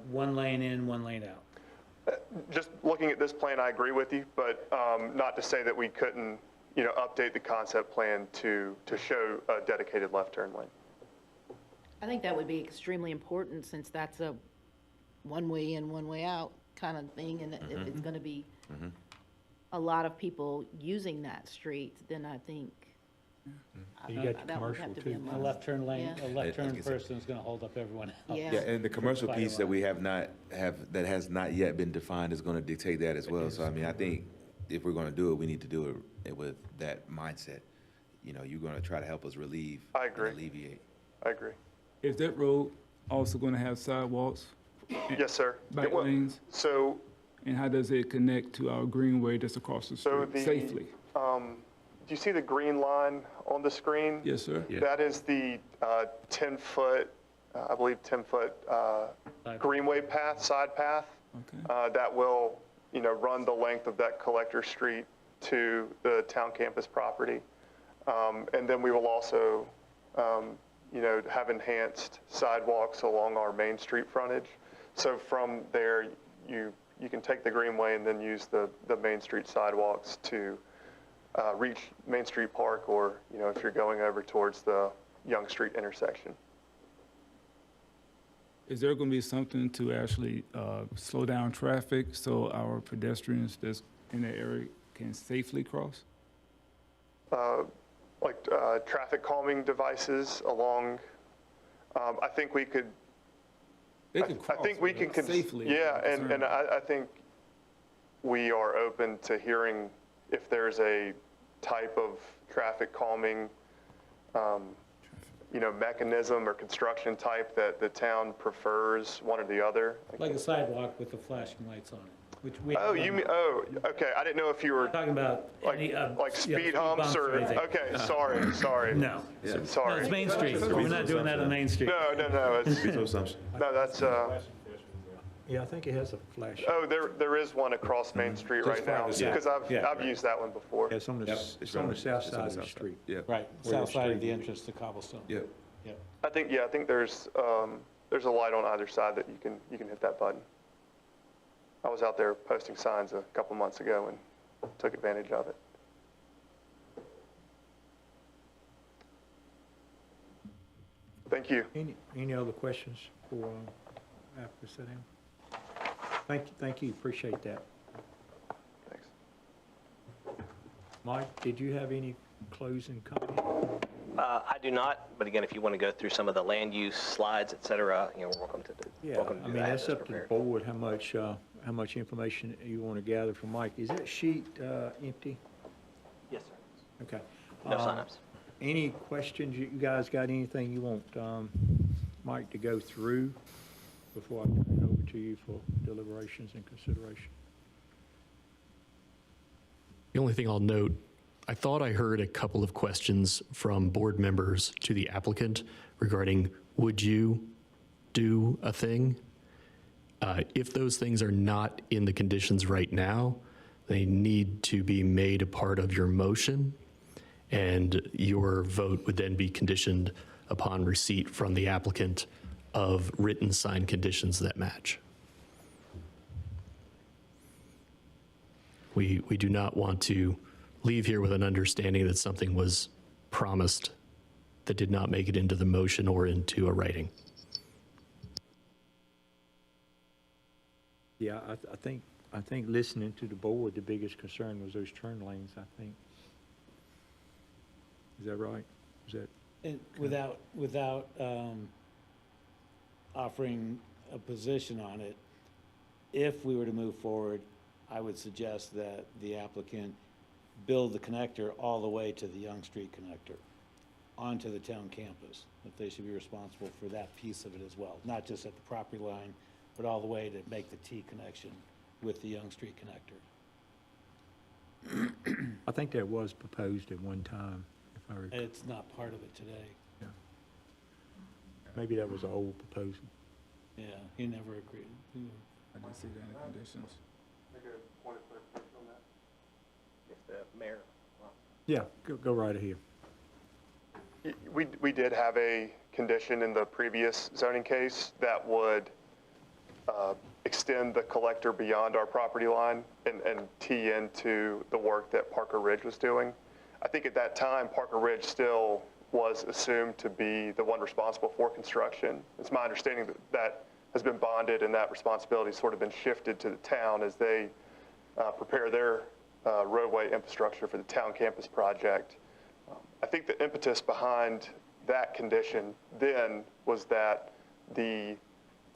one lane in, one lane out. Just looking at this plan, I agree with you, but not to say that we couldn't, update the concept plan to show a dedicated left turn lane. I think that would be extremely important since that's a one way in, one way out kind of thing. And if it's going to be a lot of people using that street, then I think You got the that would have commercial to be a too. A must. left turn lane, Yeah. a left turn Like I said. person is going to hold up everyone else. Yeah. Yeah, and the commercial Quite a piece that lot. we that has not yet been defined is going to dictate that as well. So I mean, I think if we're going to do it, we need to do it with that mindset. You're going to try to help us relieve. I agree. And alleviate. I agree. Is that road also going to have sidewalks, Yes, sir. bike It will- lanes? So, And how does it connect to our greenway that's across the So street the- safely? do you see the green line on the screen? Yes, sir. Yeah. That is the 10-foot, I believe 10-foot greenway path, side path. Okay. That will, run the length of that collector street to the town campus property. And then we will also, have enhanced sidewalks along our Main Street frontage. So from there, you can take the greenway and then use the Main Street sidewalks to reach Main Street Park, or, if you're going over towards the Young Street intersection. Is there going to be something to actually slow down traffic so our pedestrians that's in the area can safely cross? Traffic calming devices along, I think we could, They I can I think we cross, can, but safely. yeah, I'm and concerned. I think we are open to hearing if there's a type of traffic calming, mechanism or construction type that the town prefers, one or the other. Like a sidewalk with the flashing lights on it, which we. Oh, okay, I didn't know if you were Talking about any. like speed humps or, anything. okay, sorry. No. No, Sorry. it's Main Street. We're not doing that on Main Street. No, it's, Reasonable assumption. no, that's, Yeah, I think it has a flash. oh, there is one across Main Street right now, farther south. because Yeah. I've used that one before. It's on the, it's on the south side of the street. Yep. Right, Where the south side of street the is. entrance to Cobblestone. Yep. Yep. I think there's a light on either side that you can hit that button. I was out there posting signs a couple months ago and took advantage of it. Thank you. Any other questions for, after we sit down? Thank you, appreciate that. Thanks. Mike, did you have any closing comment? I do not, but again, if you want to go through some of the land use slides, et cetera, we're welcome to do Yeah, welcome to I do mean, that. that's up to the board, how much information you want to gather from Mike. Is that sheet empty? Yes, sir. Okay. No signups. Any questions, you guys got anything you want Mike to go through before I turn it over to you for deliberations and consideration? The only thing I'll note, I thought I heard a couple of questions from board members to the applicant regarding, would you do a thing? If those things are not in the conditions right now, they need to be made a part of your motion, and your vote would then be conditioned upon receipt from the applicant of written signed conditions that match. We do not want to leave here with an understanding that something was promised that did not make it into the motion or into a writing. Yeah, I think listening to the board, the biggest concern was those turn lanes, I think. Is that right? Is that? And without offering a position on it, if we were to move forward, I would suggest that the applicant build the connector all the way to the Young Street connector onto the town campus, that they should be responsible for that piece of it as well, not just at the property line, but all the way to make the T connection with the Young Street connector. I think that was proposed at one time, if I recall. It's not part of it today. Maybe that was an old proposal. Yeah, he never agreed. I didn't see that in the conditions. If the mayor, Yeah, go right ahead. We did have a condition in the previous zoning case that would extend the collector beyond our property line and tee into the work that Parker Ridge was doing. I think at that time, Parker Ridge still was assumed to be the one responsible for construction. It's my understanding that that has been bonded and that responsibility has sort of been shifted to the town as they prepare their roadway infrastructure for the town campus project. I think the impetus behind that condition then was that the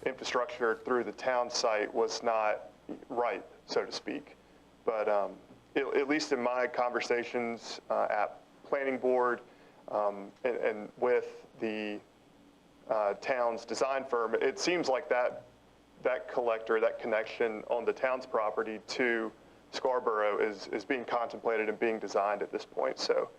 infrastructure through the town site was not ripe, so to speak. But at least in my conversations at planning board and with the town's design firm, it seems like that collector, that connection on the town's property to Scarborough is being contemplated and being designed at this point. So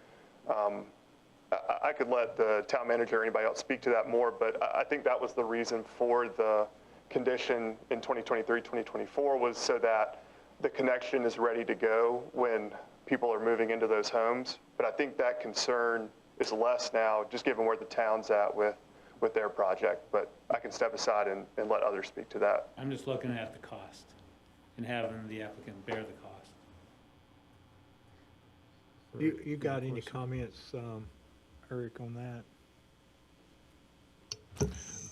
I could let the town manager or anybody else speak to that more, but I think that was the reason for the condition in 2023, 2024 was so that the connection is ready to go when people are moving into those homes. But I think that concern is less now, just given where the town's at with their project. But I can step aside and let others speak to that. I'm just looking at the cost and having the applicant bear the cost. You got any comments, Eric, on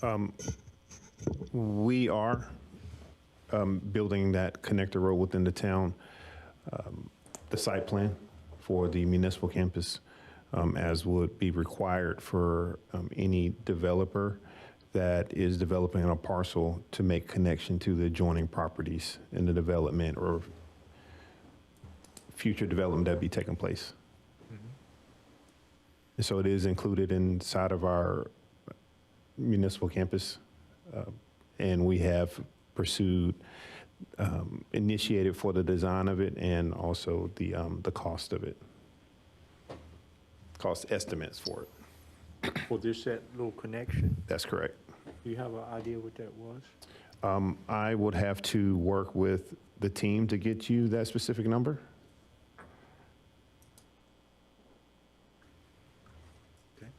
that? We are building that connector road within the town, the site plan for the municipal campus, as would be required for any developer that is developing on a parcel to make connection to the adjoining properties in the development or future development that be taking place. And so it is included inside of our municipal campus, and we have pursued, initiated for the design of it and also the cost of it, cost estimates for it. For this, that little connection, That's correct. do you have an idea what that was? I would have to work with the team to get you that specific number. Okay.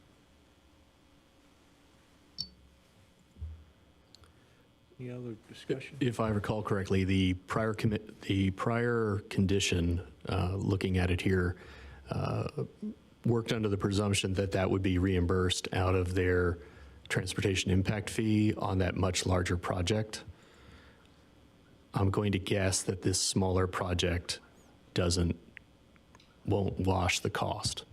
Any other discussion? If I recall correctly, the prior condition, looking at it here, worked under the presumption that that would be reimbursed out of their transportation impact fee on that much larger project. I'm going to guess that this smaller project won't wash the cost.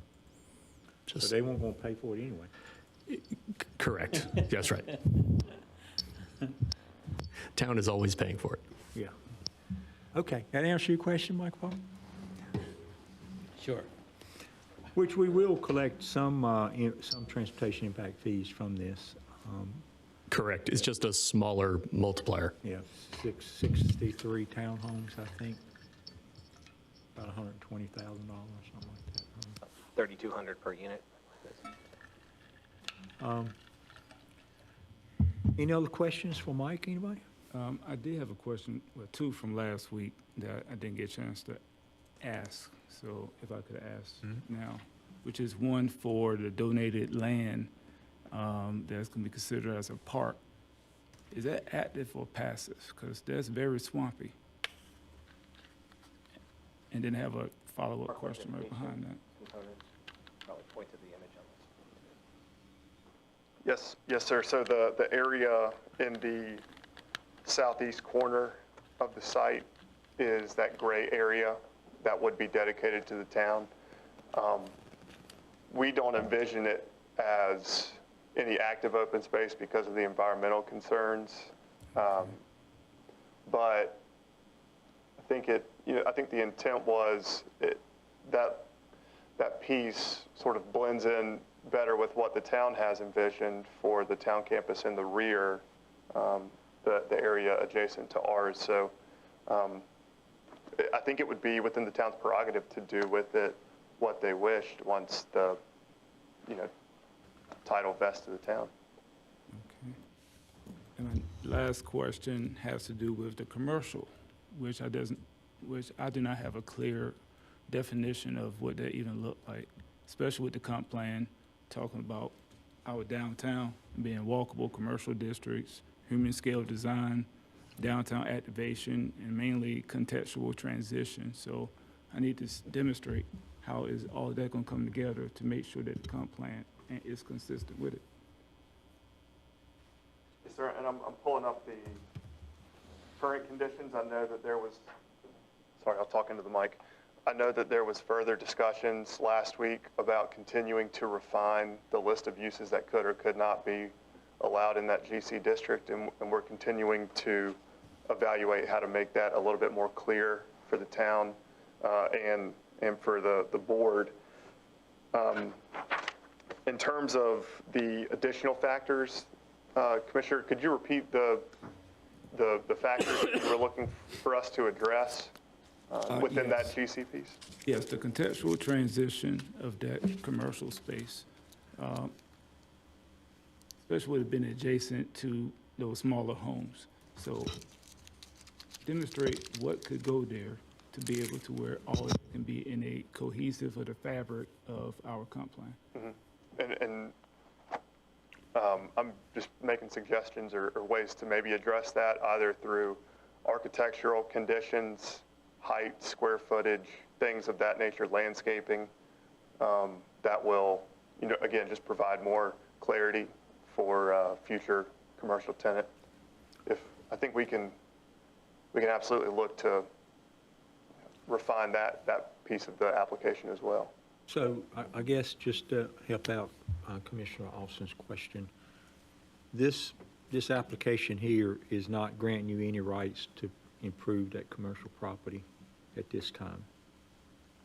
So they weren't gonna pay for it anyway? Correct. That's right. Town is always paying for it. Yeah. Okay, that answer your question, Mike Paul? Sure. Which we will collect some transportation impact fees from this. Correct. It's just a smaller multiplier. Yeah, 63 townhomes, I think. About $120,000, something like that. 3,200 per unit. Any other questions for Mike, anybody? I did have a question, well, two from last week that I didn't get a chance to ask. So if I could ask now, which is one for the donated land that's going to be considered as a park. Is that active or passive? Because that's very swampy. And then have a follow-up question right behind that. Component, probably point to the image on this. Yes, sir. So the area in the southeast corner of the site is that gray area that would be dedicated to the town. We don't envision it as any active open space because of the environmental concerns. But I think I think the intent was that piece sort of blends in better with what the town has envisioned for the town campus in the rear, the area adjacent to ours. So I think it would be within the town's prerogative to do with it what they wished once the, title vests to the town. Okay. And my last question has to do with the commercial, which I do not have a clear definition of what that even looked like, especially with the comp plan talking about our downtown being walkable commercial districts, human scale design, downtown activation, and mainly contextual transition. So I need to demonstrate how is all of that going to come together to make sure that the comp plan is consistent with it? Yes, sir, and I'm pulling up the current conditions. I know that there was, sorry, I'll talk into the mic. I know that there was further discussions last week about continuing to refine the list of uses that could or could not be allowed in that GC district, and we're continuing to evaluate how to make that a little bit more clear for the town and for the board. In terms of the additional factors, Commissioner, could you repeat the factors that you were looking for us to address within that GC piece? Yes, the contextual transition of that commercial space, especially would have been adjacent to those smaller homes. So demonstrate what could go there to be able to where all of it can be in a cohesive of the fabric of our comp plan. And I'm just making suggestions or ways to maybe address that, either through architectural conditions, height, square footage, things of that nature, landscaping, that will, again, just provide more clarity for future commercial tenant. I think we can absolutely look to refine that piece of the application as well. So I guess just to help out Commissioner Austin's question, this application here is not granting you any rights to improve that commercial property at this time.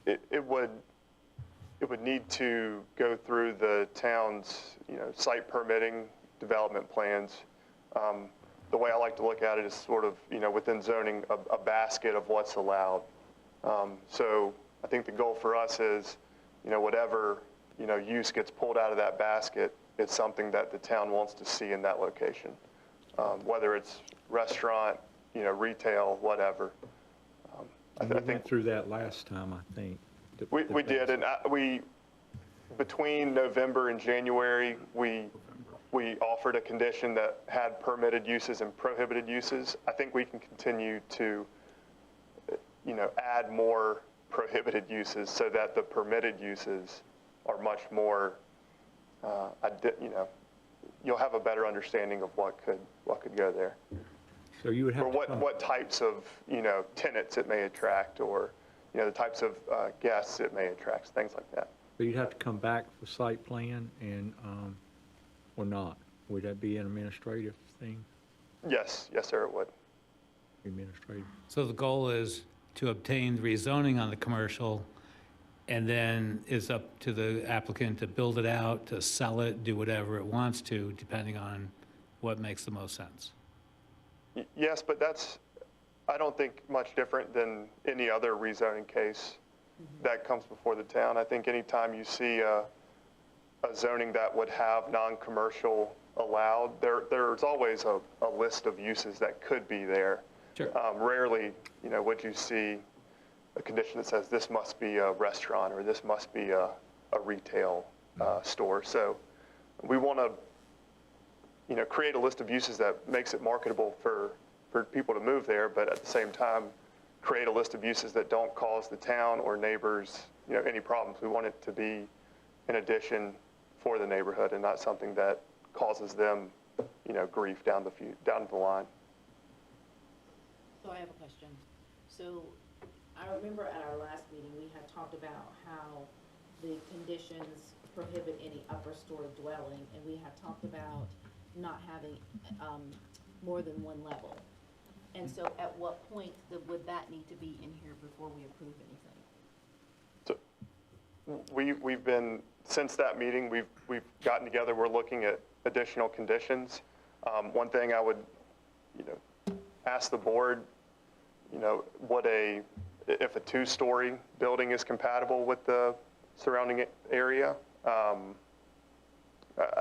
It would need to go through the town's, site permitting, development plans. The way I like to look at it is sort of, within zoning, a basket of what's allowed. So I think the goal for us is, whatever, use gets pulled out of that basket, it's something that the town wants to see in that location, whether it's restaurant, retail, whatever. I think we went through that last time, I think. We did, and between November and January, we offered a condition that had permitted uses and prohibited uses. I think we can continue to, add more prohibited uses so that the permitted uses are much more, you'll have a better understanding of what could go there. So you would have or what types of, tenants it may attract, or, the types of guests it may attract, things like that. So you'd have to come back for site plan and, or not? Would that be an administrative thing? Yes, sir, it would. Administrative. So the goal is to obtain rezoning on the commercial, and then it's up to the applicant to build it out, to sell it, do whatever it wants to, depending on what makes the most sense. Yes, but I don't think much different than any other rezoning case that comes before the town. I think anytime you see a zoning that would have non-commercial allowed, there's always a list of uses that could be there. Sure. Rarely, would you see a condition that says this must be a restaurant or this must be a retail store. So we want to, create a list of uses that makes it marketable for people to move there, but at the same time, create a list of uses that don't cause the town or neighbors, any problems. We want it to be an addition for the neighborhood and not something that causes them, grief down the line. So I have a question. So I remember at our last meeting, we had talked about how the conditions prohibit any upper story dwelling, and we had talked about not having more than one level. And so at what point would that need to be in here before we approve anything? So we've been, since that meeting, we've gotten together, we're looking at additional conditions. One thing I would, ask the board, if a two-story building is compatible with the surrounding area, I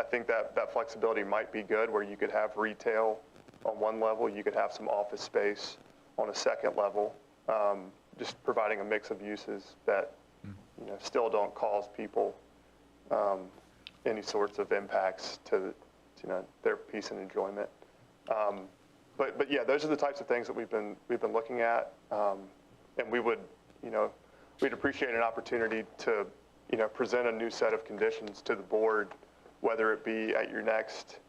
think that flexibility might be good, where you could have retail on one level, you could have some office space on a second level, just providing a mix of uses that, still don't cause people any sorts of impacts to their peace and enjoyment. But yeah, those are the types of things that we've been looking at, and we would, we'd appreciate an opportunity to, present a new set of conditions to the board, whether it be at your next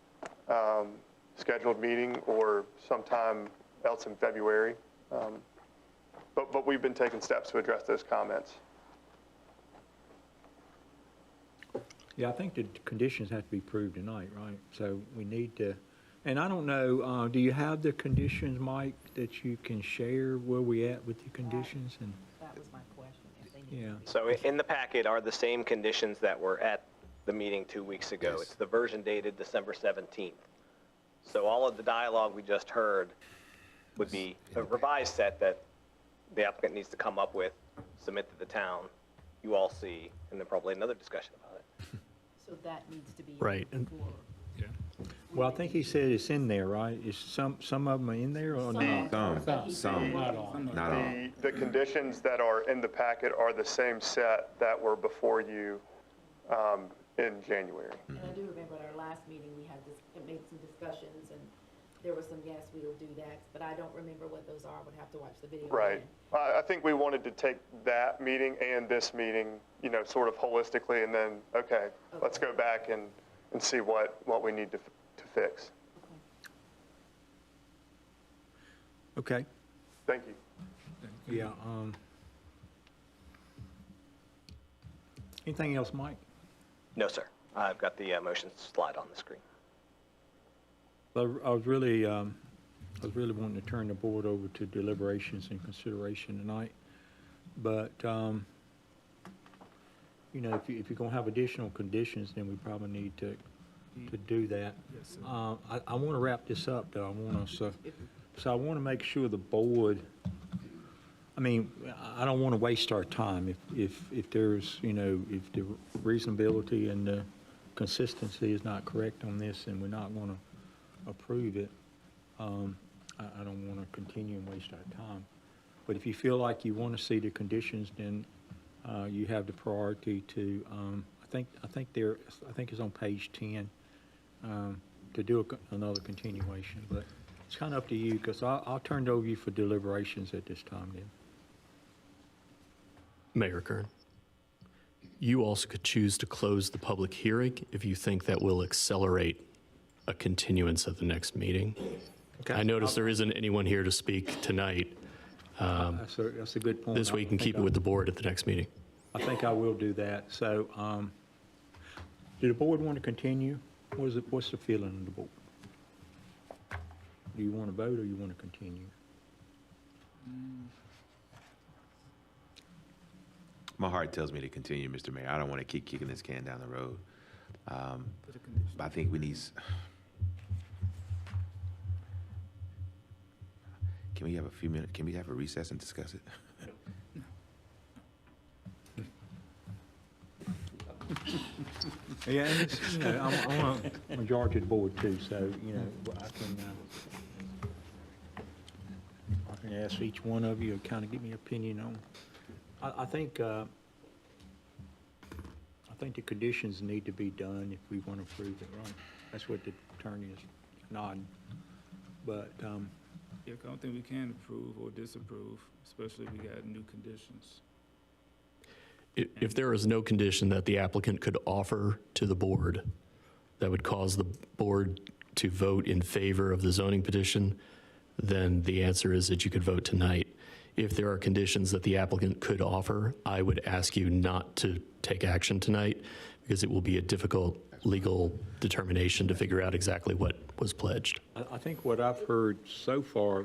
scheduled meeting or sometime else in February. But we've been taking steps to address those comments. Yeah, I think the conditions have to be approved tonight, right? So we need to, and I don't know, do you have the conditions, Mike, that you can share where we at with the conditions? And That was my question. If they need yeah, So in the packet are the same conditions that were at the meeting 2 weeks ago. It's the version dated December 17th. So all of the dialogue we just heard would be a revised set that the applicant needs to come up with, submit to the town, you all see, and then probably another discussion about it. So that needs to be. Right. before- Yeah. well, I think he said it's in there, right? Is some of them are in there or not? Some, not all. The conditions that are in the packet are the same set that were before you in January. And I do remember at our last meeting, we had this, it made some discussions, and there was some, yes, we'll do that, but I don't remember what those are. I would have to watch the video. Right. again. I think we wanted to take that meeting and this meeting, sort of holistically, and then, okay, let's go back and see what we need to fix. Okay, Thank you. yeah. Anything else, Mike? No, sir. I've got the motion slide on the screen. Well, I was really wanting to turn the board over to deliberations and consideration tonight. But, if you're going to have additional conditions, then we probably need to do that. Yes, sir. I want to wrap this up, though. I want to make sure the board, I don't want to waste our time. If there's, if the reasonability and the consistency is not correct on this, and we're not going to approve it, I don't want to continue and waste our time. But if you feel like you want to see the conditions, then you have the priority to, I think it's on page 10, to do another continuation. But it's kind of up to you, because I'll turn it over to you for deliberations at this time then. Mayor Kern, you also could choose to close the public hearing if you think that will accelerate a continuance of the next meeting. Okay. I notice there isn't anyone here to speak tonight. That's a good point. This way you can keep it with the board at the next meeting. I think I will do that. So, do the board want to continue? What's the feeling of the board? Do you want to vote or you want to continue? My heart tells me to continue, Mr. Mayor. I don't want to keep kicking this can down the road. But I think we need, can we have a few minutes, can we have a recess and discuss it? Yeah, and it's, I want a majority of the board too, so, I can ask each one of you to kind of give me an opinion on. I think the conditions need to be done if we want to approve it, right? That's what the attorney is nodding. But, Yeah, I don't think we can approve or disapprove, especially if we got new conditions. If there is no condition that the applicant could offer to the board that would cause the board to vote in favor of the zoning petition, then the answer is that you could vote tonight. If there are conditions that the applicant could offer, I would ask you not to take action tonight, because it will be a difficult legal determination to figure out exactly what was pledged. I think what I've heard so far,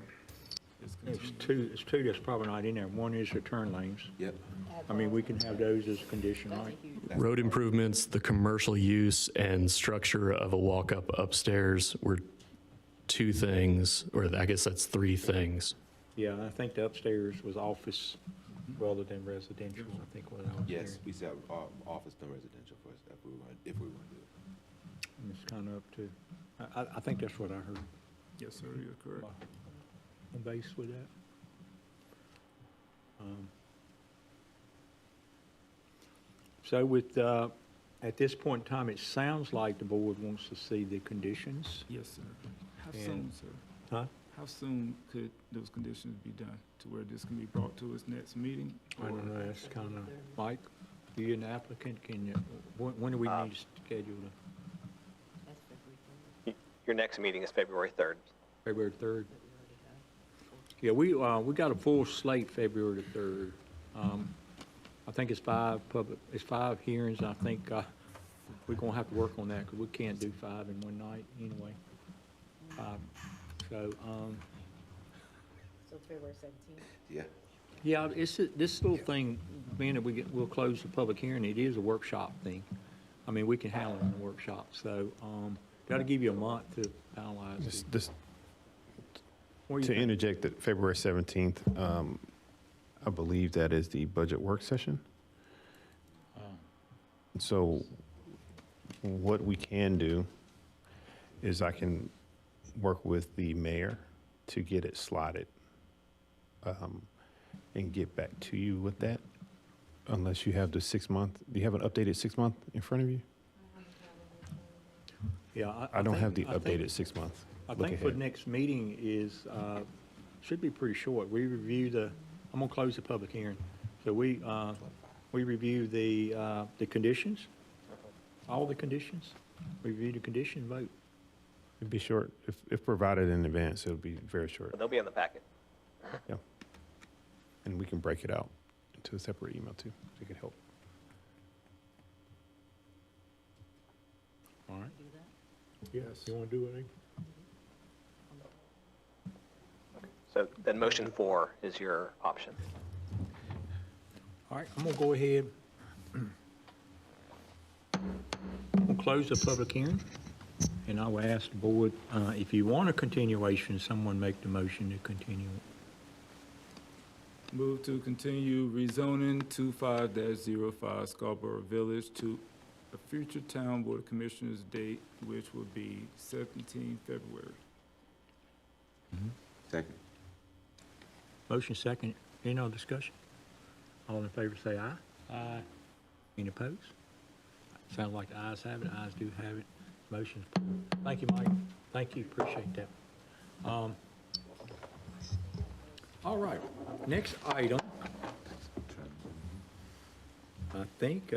it's two that's probably not in there. One is the turn lanes. Yep. We can have those as a condition, right? Road improvements, the commercial use and structure of a walk-up upstairs were two things, or I guess that's three things. Yeah, I think the upstairs was office rather than residential, I think what I was hearing. Yes, we said office and residential first, if we want to do it. And it's kind of up to, I think that's what I heard. Yes, sir, you're correct. On base with that. So with, at this point in time, it sounds like the board wants to see the conditions. Yes, sir. How And- soon, sir? Huh? how soon could those conditions be done to where this can be brought to its next meeting? I don't know, that's kind of, Mike, you an applicant, can you, when do we need to schedule the Your next meeting is February 3rd. February 3rd? Yeah, we got a full slate February the 3rd. I think it's 5 hearings. I think we're gonna have to work on that because we can't do 5 in one night anyway. So So it's February 17th? Yeah. yeah, it's, this little thing, being that we'll close the public hearing, it is a workshop thing. I mean, we can handle it in a workshop, so, that'll give you a month to finalize it. This, What do you to think? interject that February 17th, I believe that is the budget work session. So what we can do is I can work with the mayor to get it slotted and get back to you with that, unless you have the 6-month, do you have an updated 6-month in front of you? Yeah, I don't think- have the I think- updated 6-month. I Look think for the ahead. next meeting is, should be pretty short. We review I'm gonna close the public hearing. So we review the conditions, all the conditions. We review the condition, vote. It'd be short. If provided in advance, it'll be very short. But they'll be in the packet. Yeah. And we can break it out into a separate email too, so it could help. All right. Yes. You wanna do it? So then motion 4 is your option. All right, I'm gonna go ahead. We'll close the public hearing, and I will ask the board, if you want a continuation, someone make the motion to continue it. Move to continue rezoning 25-05 Scarborough Village to a future Town Board of Commissioners date, which will be 17 February. Second. Motion second, any other discussion? All in favor say aye. Aye. Any opposed? Sounds like the ayes have it, ayes do have it. Motion's approved. Thank you, Mike. Thank you, appreciate that. All right, next item. I think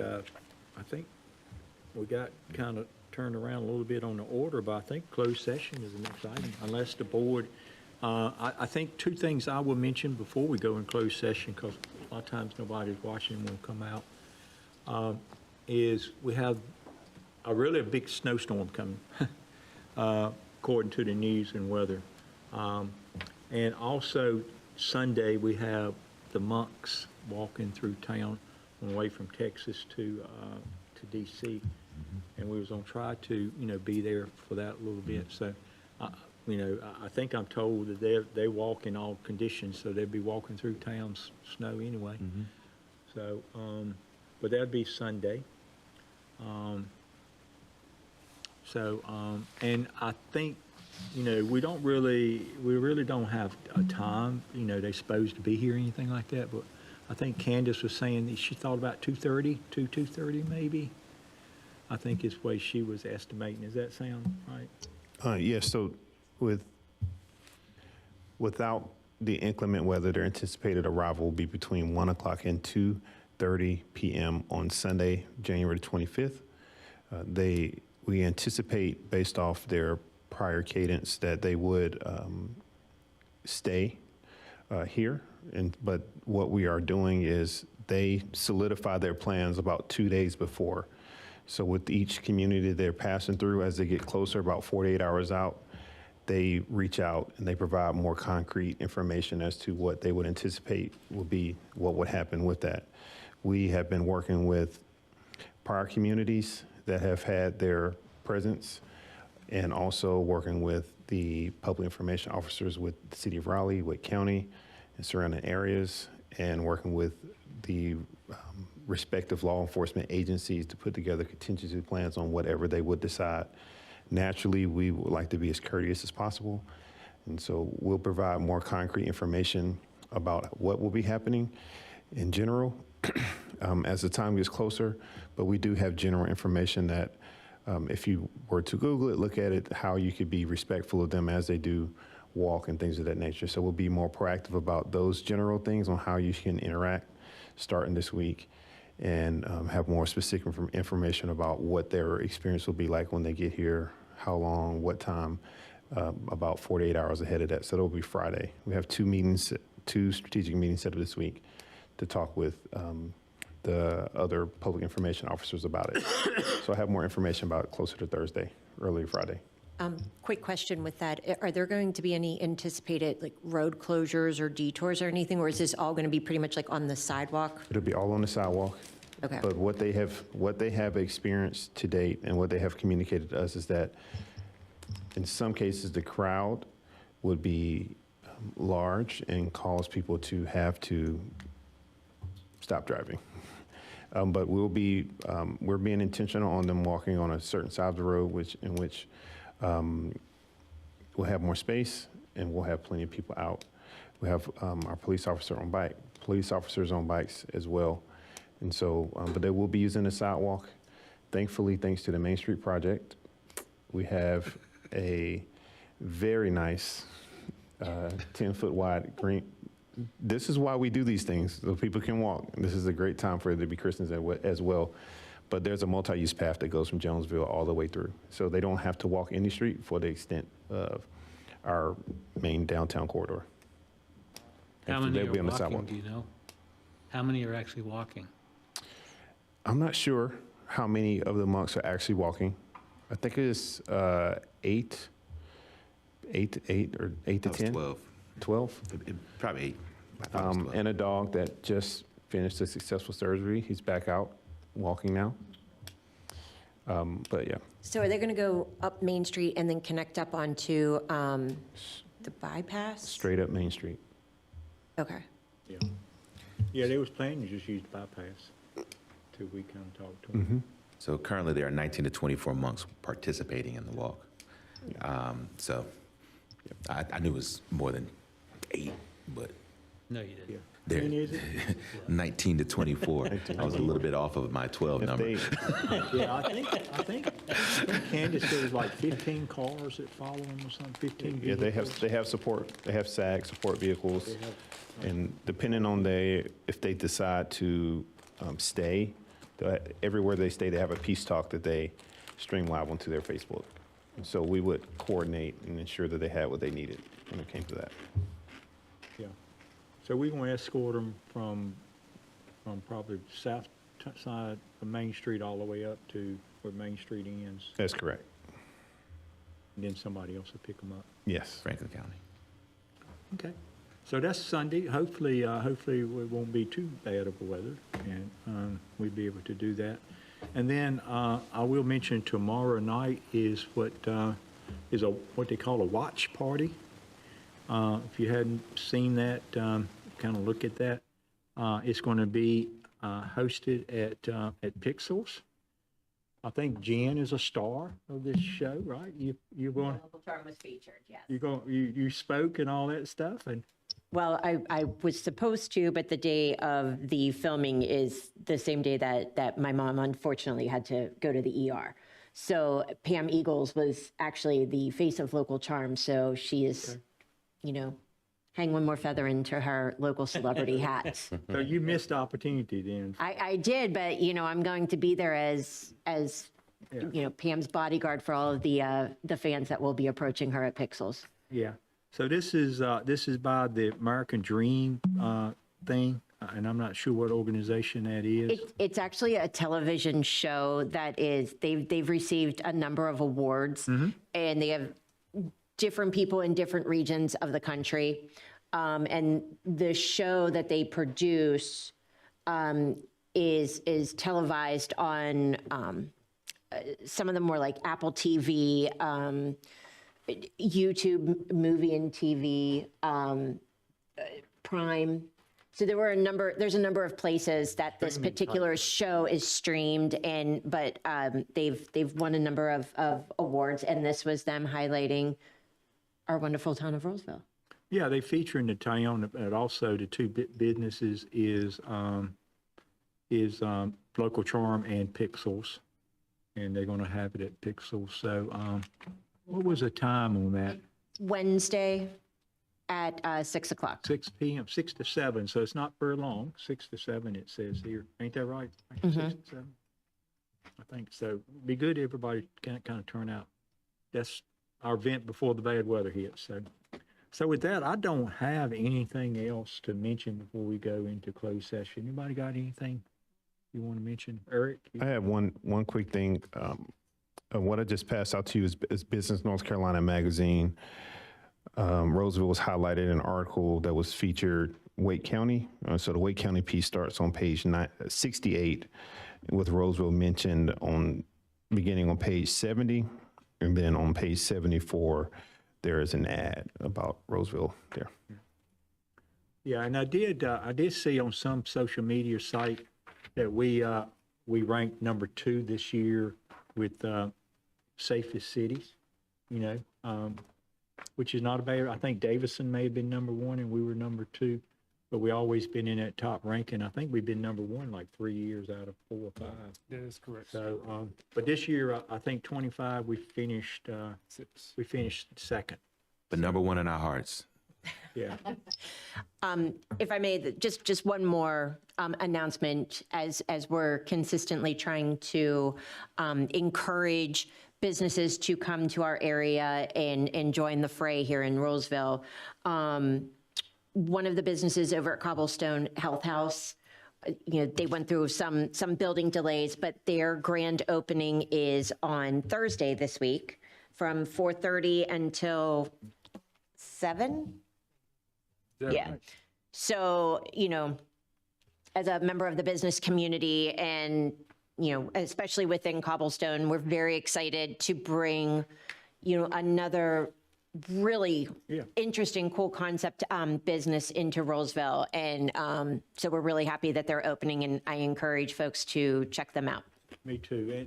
we got kind of turned around a little bit on the order, but I think closed session is the next item, unless the board, I think 2 things I will mention before we go in closed session, because a lot of times nobody's watching and won't come out, is we have a really big snowstorm coming, according to the news and weather. And also Sunday, we have the monks walking through town on the way from Texas to DC. And we was gonna try to, be there for that a little bit. So, I think I'm told that they walk in all conditions, so they'll be walking through town's snow anyway. So, but that'd be Sunday. And I think, we really don't have a time, they're supposed to be here or anything like that, but I think Candace was saying that she thought about 2:30 maybe. I think is the way she was estimating. Does that sound right? Yes, so without the inclement weather, their anticipated arrival will be between 1 o'clock and 2:30 p.m. on Sunday, January 25th. We anticipate, based off their prior cadence, that they would stay here. But what we are doing is they solidify their plans about 2 days before. So with each community they're passing through, as they get closer, about 48 hours out, they reach out and they provide more concrete information as to what they would anticipate would be what would happen with that. We have been working with prior communities that have had their presence, and also working with the public information officers with the City of Raleigh, Wake County, and surrounding areas, and working with the respective law enforcement agencies to put together contingency plans on whatever they would decide. Naturally, we would like to be as courteous as possible, and so we'll provide more concrete information about what will be happening in general as the time gets closer, but we do have general information that if you were to Google it, look at it, how you could be respectful of them as they do walk and things of that nature. So we'll be more proactive about those general things on how you can interact starting this week, and have more specific information about what their experience will be like when they get here, how long, what time, about 48 hours ahead of that. So that'll be Friday. We have two strategic meetings set up this week to talk with the other public information officers about it. So I have more information about it closer to Thursday, early Friday. Quick question with that. Are there going to be any anticipated like road closures or detours or anything, or is this all going to be pretty much like on the sidewalk? It'll be all on the sidewalk. Okay. But what they have experienced to date and what they have communicated to us is that in some cases the crowd would be large and cause people to have to stop driving. But we're being intentional on them walking on a certain side of the road, in which we'll have more space and we'll have plenty of people out. We have our police officers on bikes as well. And so, but they will be using the sidewalk. Thankfully, thanks to the Main Street project, we have a very nice 10-foot wide green. This is why we do these things, so people can walk. This is a great time for it to be Christmas as well. But there's a multi-use path that goes from Jonesville all the way through. So they don't have to walk any street for the extent of our main downtown corridor. How And many they'll be are on the walking, sidewalk. do you know? How many are actually walking? I'm not sure how many of the monks are actually walking. I think it is 8 to 10. 12. 12. Probably 8. I thought it was 12. And a dog that just finished a successful surgery. He's back out walking now. But yeah, So are they going to go up Main Street and then connect up onto the bypass? straight up Main Street. Okay. Yeah, they was planning to just use the bypass till we come talk to them. So currently, there are 19 to 24 monks participating in the walk. So I knew it was more than 8, but No, you didn't. there, When is it? 19 to 24. I was a little bit off of my 12 If number. Yeah, I think Candace said it was like 15 cars that follow them or something, 15 Yeah, vehicles. they have support. They have SAG support vehicles, and depending on if they decide to stay, everywhere they stay, they have a peace talk that they stream live onto their Facebook. And so we would coordinate and ensure that they had what they needed when it came to that. Yeah. So we're going to escort them from probably south side of Main Street all the way up to where Main Street ends, That's correct. and then somebody else will pick them up. Yes. Franklin County. Okay. So that's Sunday. Hopefully it won't be too bad of weather, and we'll be able to do that. And then I will mention tomorrow night is what they call a watch party. If you hadn't seen that, kind of look at that. It's going to be hosted at Pixels. I think Jen is a star of this show, right? You're going. Local Charm was featured, yes. You spoke and all that stuff, and Well, I was supposed to, but the day of the filming is the same day that my mom unfortunately had to go to the ER. So Pam Eagles was actually the face of Local Charm, so she is, hang one more feather into her local celebrity hat. so you missed the opportunity then. I did, but I'm going to be there as Pam's bodyguard for all of the fans that will be approaching her at Pixels. Yeah. So this is by the American Dream thing, and I'm not sure what organization that is. It's actually a television show that is, they've received a number of awards, and they have different people in different regions of the country. And the show that they produce is televised on some of them more like Apple TV, YouTube Movie and TV, Prime. So there's a number of places that this particular show is streamed, but they've won a number of awards, and this was them highlighting our wonderful town of Rolesville. Yeah, they feature in the town, and also the two businesses is Local Charm and Pixels, and they're going to have it at Pixels. So what was the time on that? Wednesday at 6 o'clock. 6 p.m., 6 to 7, so it's not very long, 6 to 7 it says here. Ain't that right? 6 to 7? I think so. Be good if everybody can kind of turn out. That's our event before the bad weather hits, so. So with that, I don't have anything else to mention before we go into closed session. Anybody got anything you want to mention? Eric? I have one quick thing. What I just passed out to you is Business North Carolina magazine. Rolesville was highlighted in an article that was featured Wake County. So the Wake County piece starts on page 68, with Rolesville mentioned beginning on page 70, and then on page 74, there is an ad about Rolesville there. Yeah, and I did see on some social media site that we ranked number 2 this year with safest cities, which is not a bad. I think Davison may have been number 1 and we were number 2, but we always been in that top ranking. I think we've been number 1 like 3 years out of 4 or 5. That is correct. So, but this year I think 25 we finished second. But number 1 in our hearts. Yeah. If I may, just one more announcement, as we're consistently trying to encourage businesses to come to our area and join the fray here in Rolesville. One of the businesses over at Cobblestone Health House, they went through some building delays, but their grand opening is on Thursday this week from 4:30 until 7. Yeah. So, as a member of the business community and, especially within Cobblestone, we're very excited to bring, another really interesting, cool concept business into Rolesville. And so we're really happy that they're opening, and I encourage folks to check them out. Me too.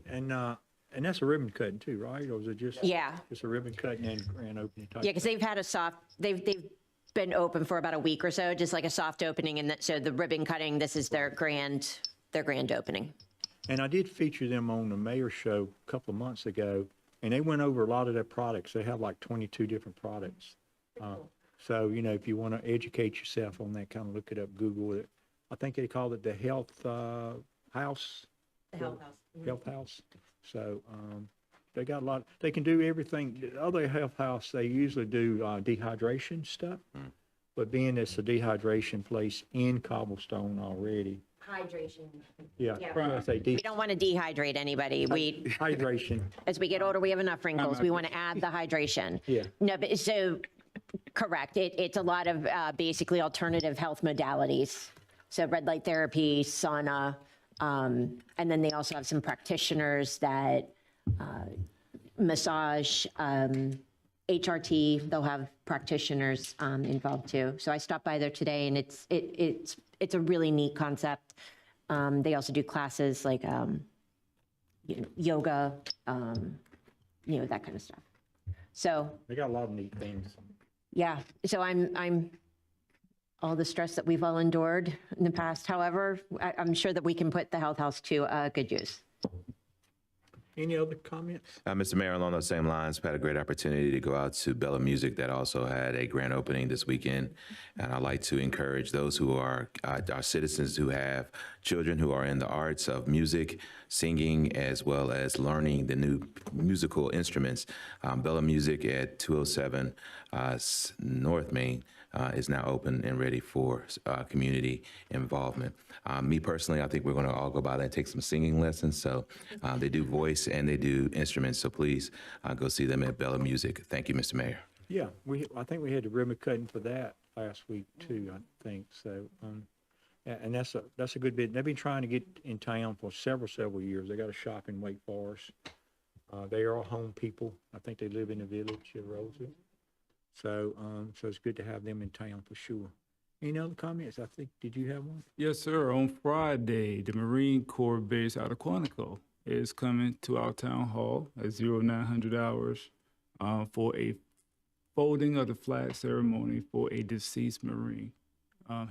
And that's a ribbon cutting too, right? Or was it just? Yeah. Just a ribbon cutting and grand opening type? Yeah, because they've had they've been open for about a week or so, just like a soft opening. And so the ribbon cutting, this is their grand opening. And I did feature them on the mayor's show a couple of months ago, and they went over a lot of their products. They have like 22 different products. So, if you want to educate yourself on that, kind of look it up, Google it. I think they call it the Health House. The Health House. Health House. So they got a lot. They can do everything. The other health house, they usually do dehydration stuff. But being it's a dehydration place in Cobblestone already. Hydration. Yeah. We don't want to dehydrate anybody. Hydration. As we get older, we have enough wrinkles. We want to add the hydration. Yeah. No, but so correct. It's a lot of basically alternative health modalities. So red light therapy, sauna, and then they also have some practitioners that massage, HRT. They'll have practitioners involved too. So I stopped by there today, and it's a really neat concept. They also do classes like yoga, that kind of stuff. So They got a lot of neat things. yeah, so I'm all the stress that we've all endured in the past. However, I'm sure that we can put the health house to good use. Any other comments? Mr. Mayor, along those same lines, we had a great opportunity to go out to Bella Music that also had a grand opening this weekend. And I'd like to encourage those who are our citizens who have children who are in the arts of music, singing, as well as learning the new musical instruments. Bella Music at 207 North Main is now open and ready for community involvement. Me personally, I think we're going to all go by there and take some singing lessons. So they do voice and they do instruments. So please go see them at Bella Music. Thank you, Mr. Mayor. Yeah, I think we had the ribbon cutting for that last week too, I think. So, and that's a good bit. They've been trying to get in town for several years. They got a shop in Wake Forest. They are all home people. I think they live in the village at Rolesville. So, so it's good to have them in town for sure. Any other comments? I think, did you have one? Yes, sir. On Friday, the Marine Corps base out of Quantico is coming to our town hall at 0900 hours for a folding of the flag ceremony for a deceased Marine.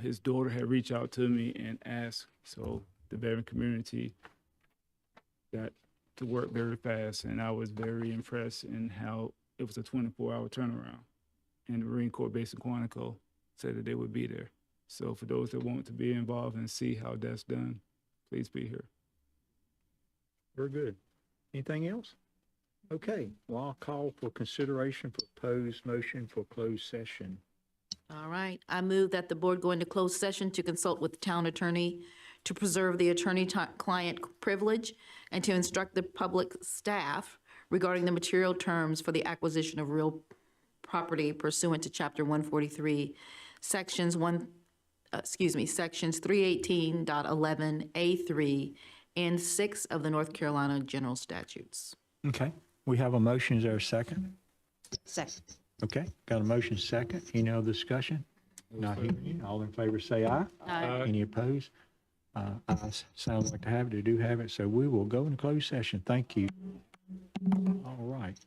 His daughter had reached out to me and asked, so the veteran community got to work very fast, and I was very impressed in how it was a 24-hour turnaround. and the Marine Corps Base in Quantico said that they would be there. So for those that want to be involved and see how that's done, please be here. Very good. Anything else? Okay, well, I'll call for consideration for proposed motion for closed session. All right. I move that the board go into closed session to consult with the town attorney to preserve the attorney-client privilege and to instruct the public staff regarding the material terms for the acquisition of real property pursuant to Chapter 143, Sections 318.11A3 and 6 of the North Carolina General Statutes. Okay, we have a motion. Is there a second? Second. Okay, got a motion second. Any other discussion? Not hearing any. All in favor say aye. Aye. Any opposed? Ayes sound like to have it. They do have it. So we will go into closed session. Thank you. All right.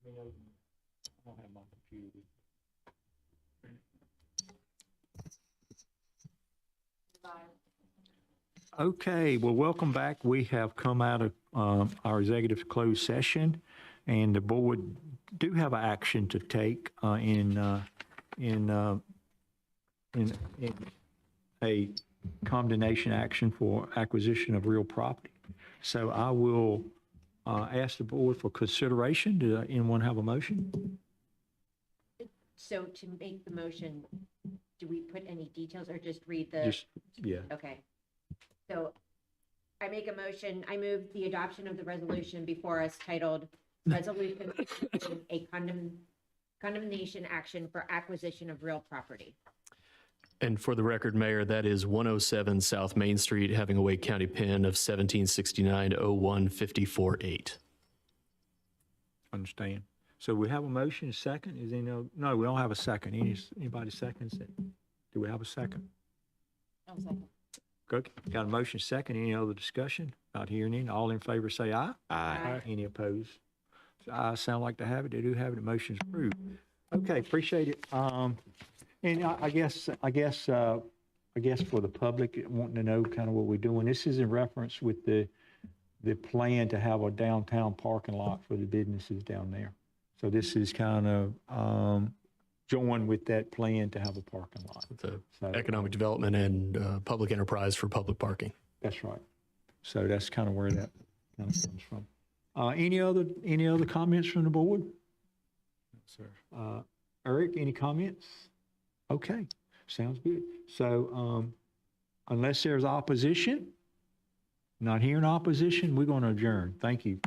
I don't have my computer. Okay, well, welcome back. We have come out of our executive closed session, and the board do have an action to take in a condemnation action for acquisition of real property. So I will ask the board for consideration. Does anyone have a motion? So to make the motion, do we put any details or just read the? Just, yeah. Okay. So I make a motion, I move the adoption of the resolution before us titled Resolution Accepting a Condemnation Action for Acquisition of Real Property. And for the record, Mayor, that is 107 South Main Street, having a Wake County PIN of 1769-01-54-8. Understand. So we have a motion, a second. Is any, no, we don't have a second. Anybody seconds it? Do we have a second? I'll second. Okay, got a motion, second. Any other discussion? Not hearing any. All in favor say aye. Aye. Any opposed? So ayes sound like to have it. They do have it. The motion's approved. Okay, appreciate it. And I guess for the public wanting to know kind of what we're doing, this is in reference with the plan to have a downtown parking lot for the businesses down there. So this is kind of joined with that plan to have a parking lot. The So- economic development and public enterprise for public parking. That's right. So that's kind of where that kind of comes from. Any other comments from the board? Sir. Eric, any comments? Okay, sounds good. So unless there's opposition, not hearing opposition, we're going to adjourn. Thank you.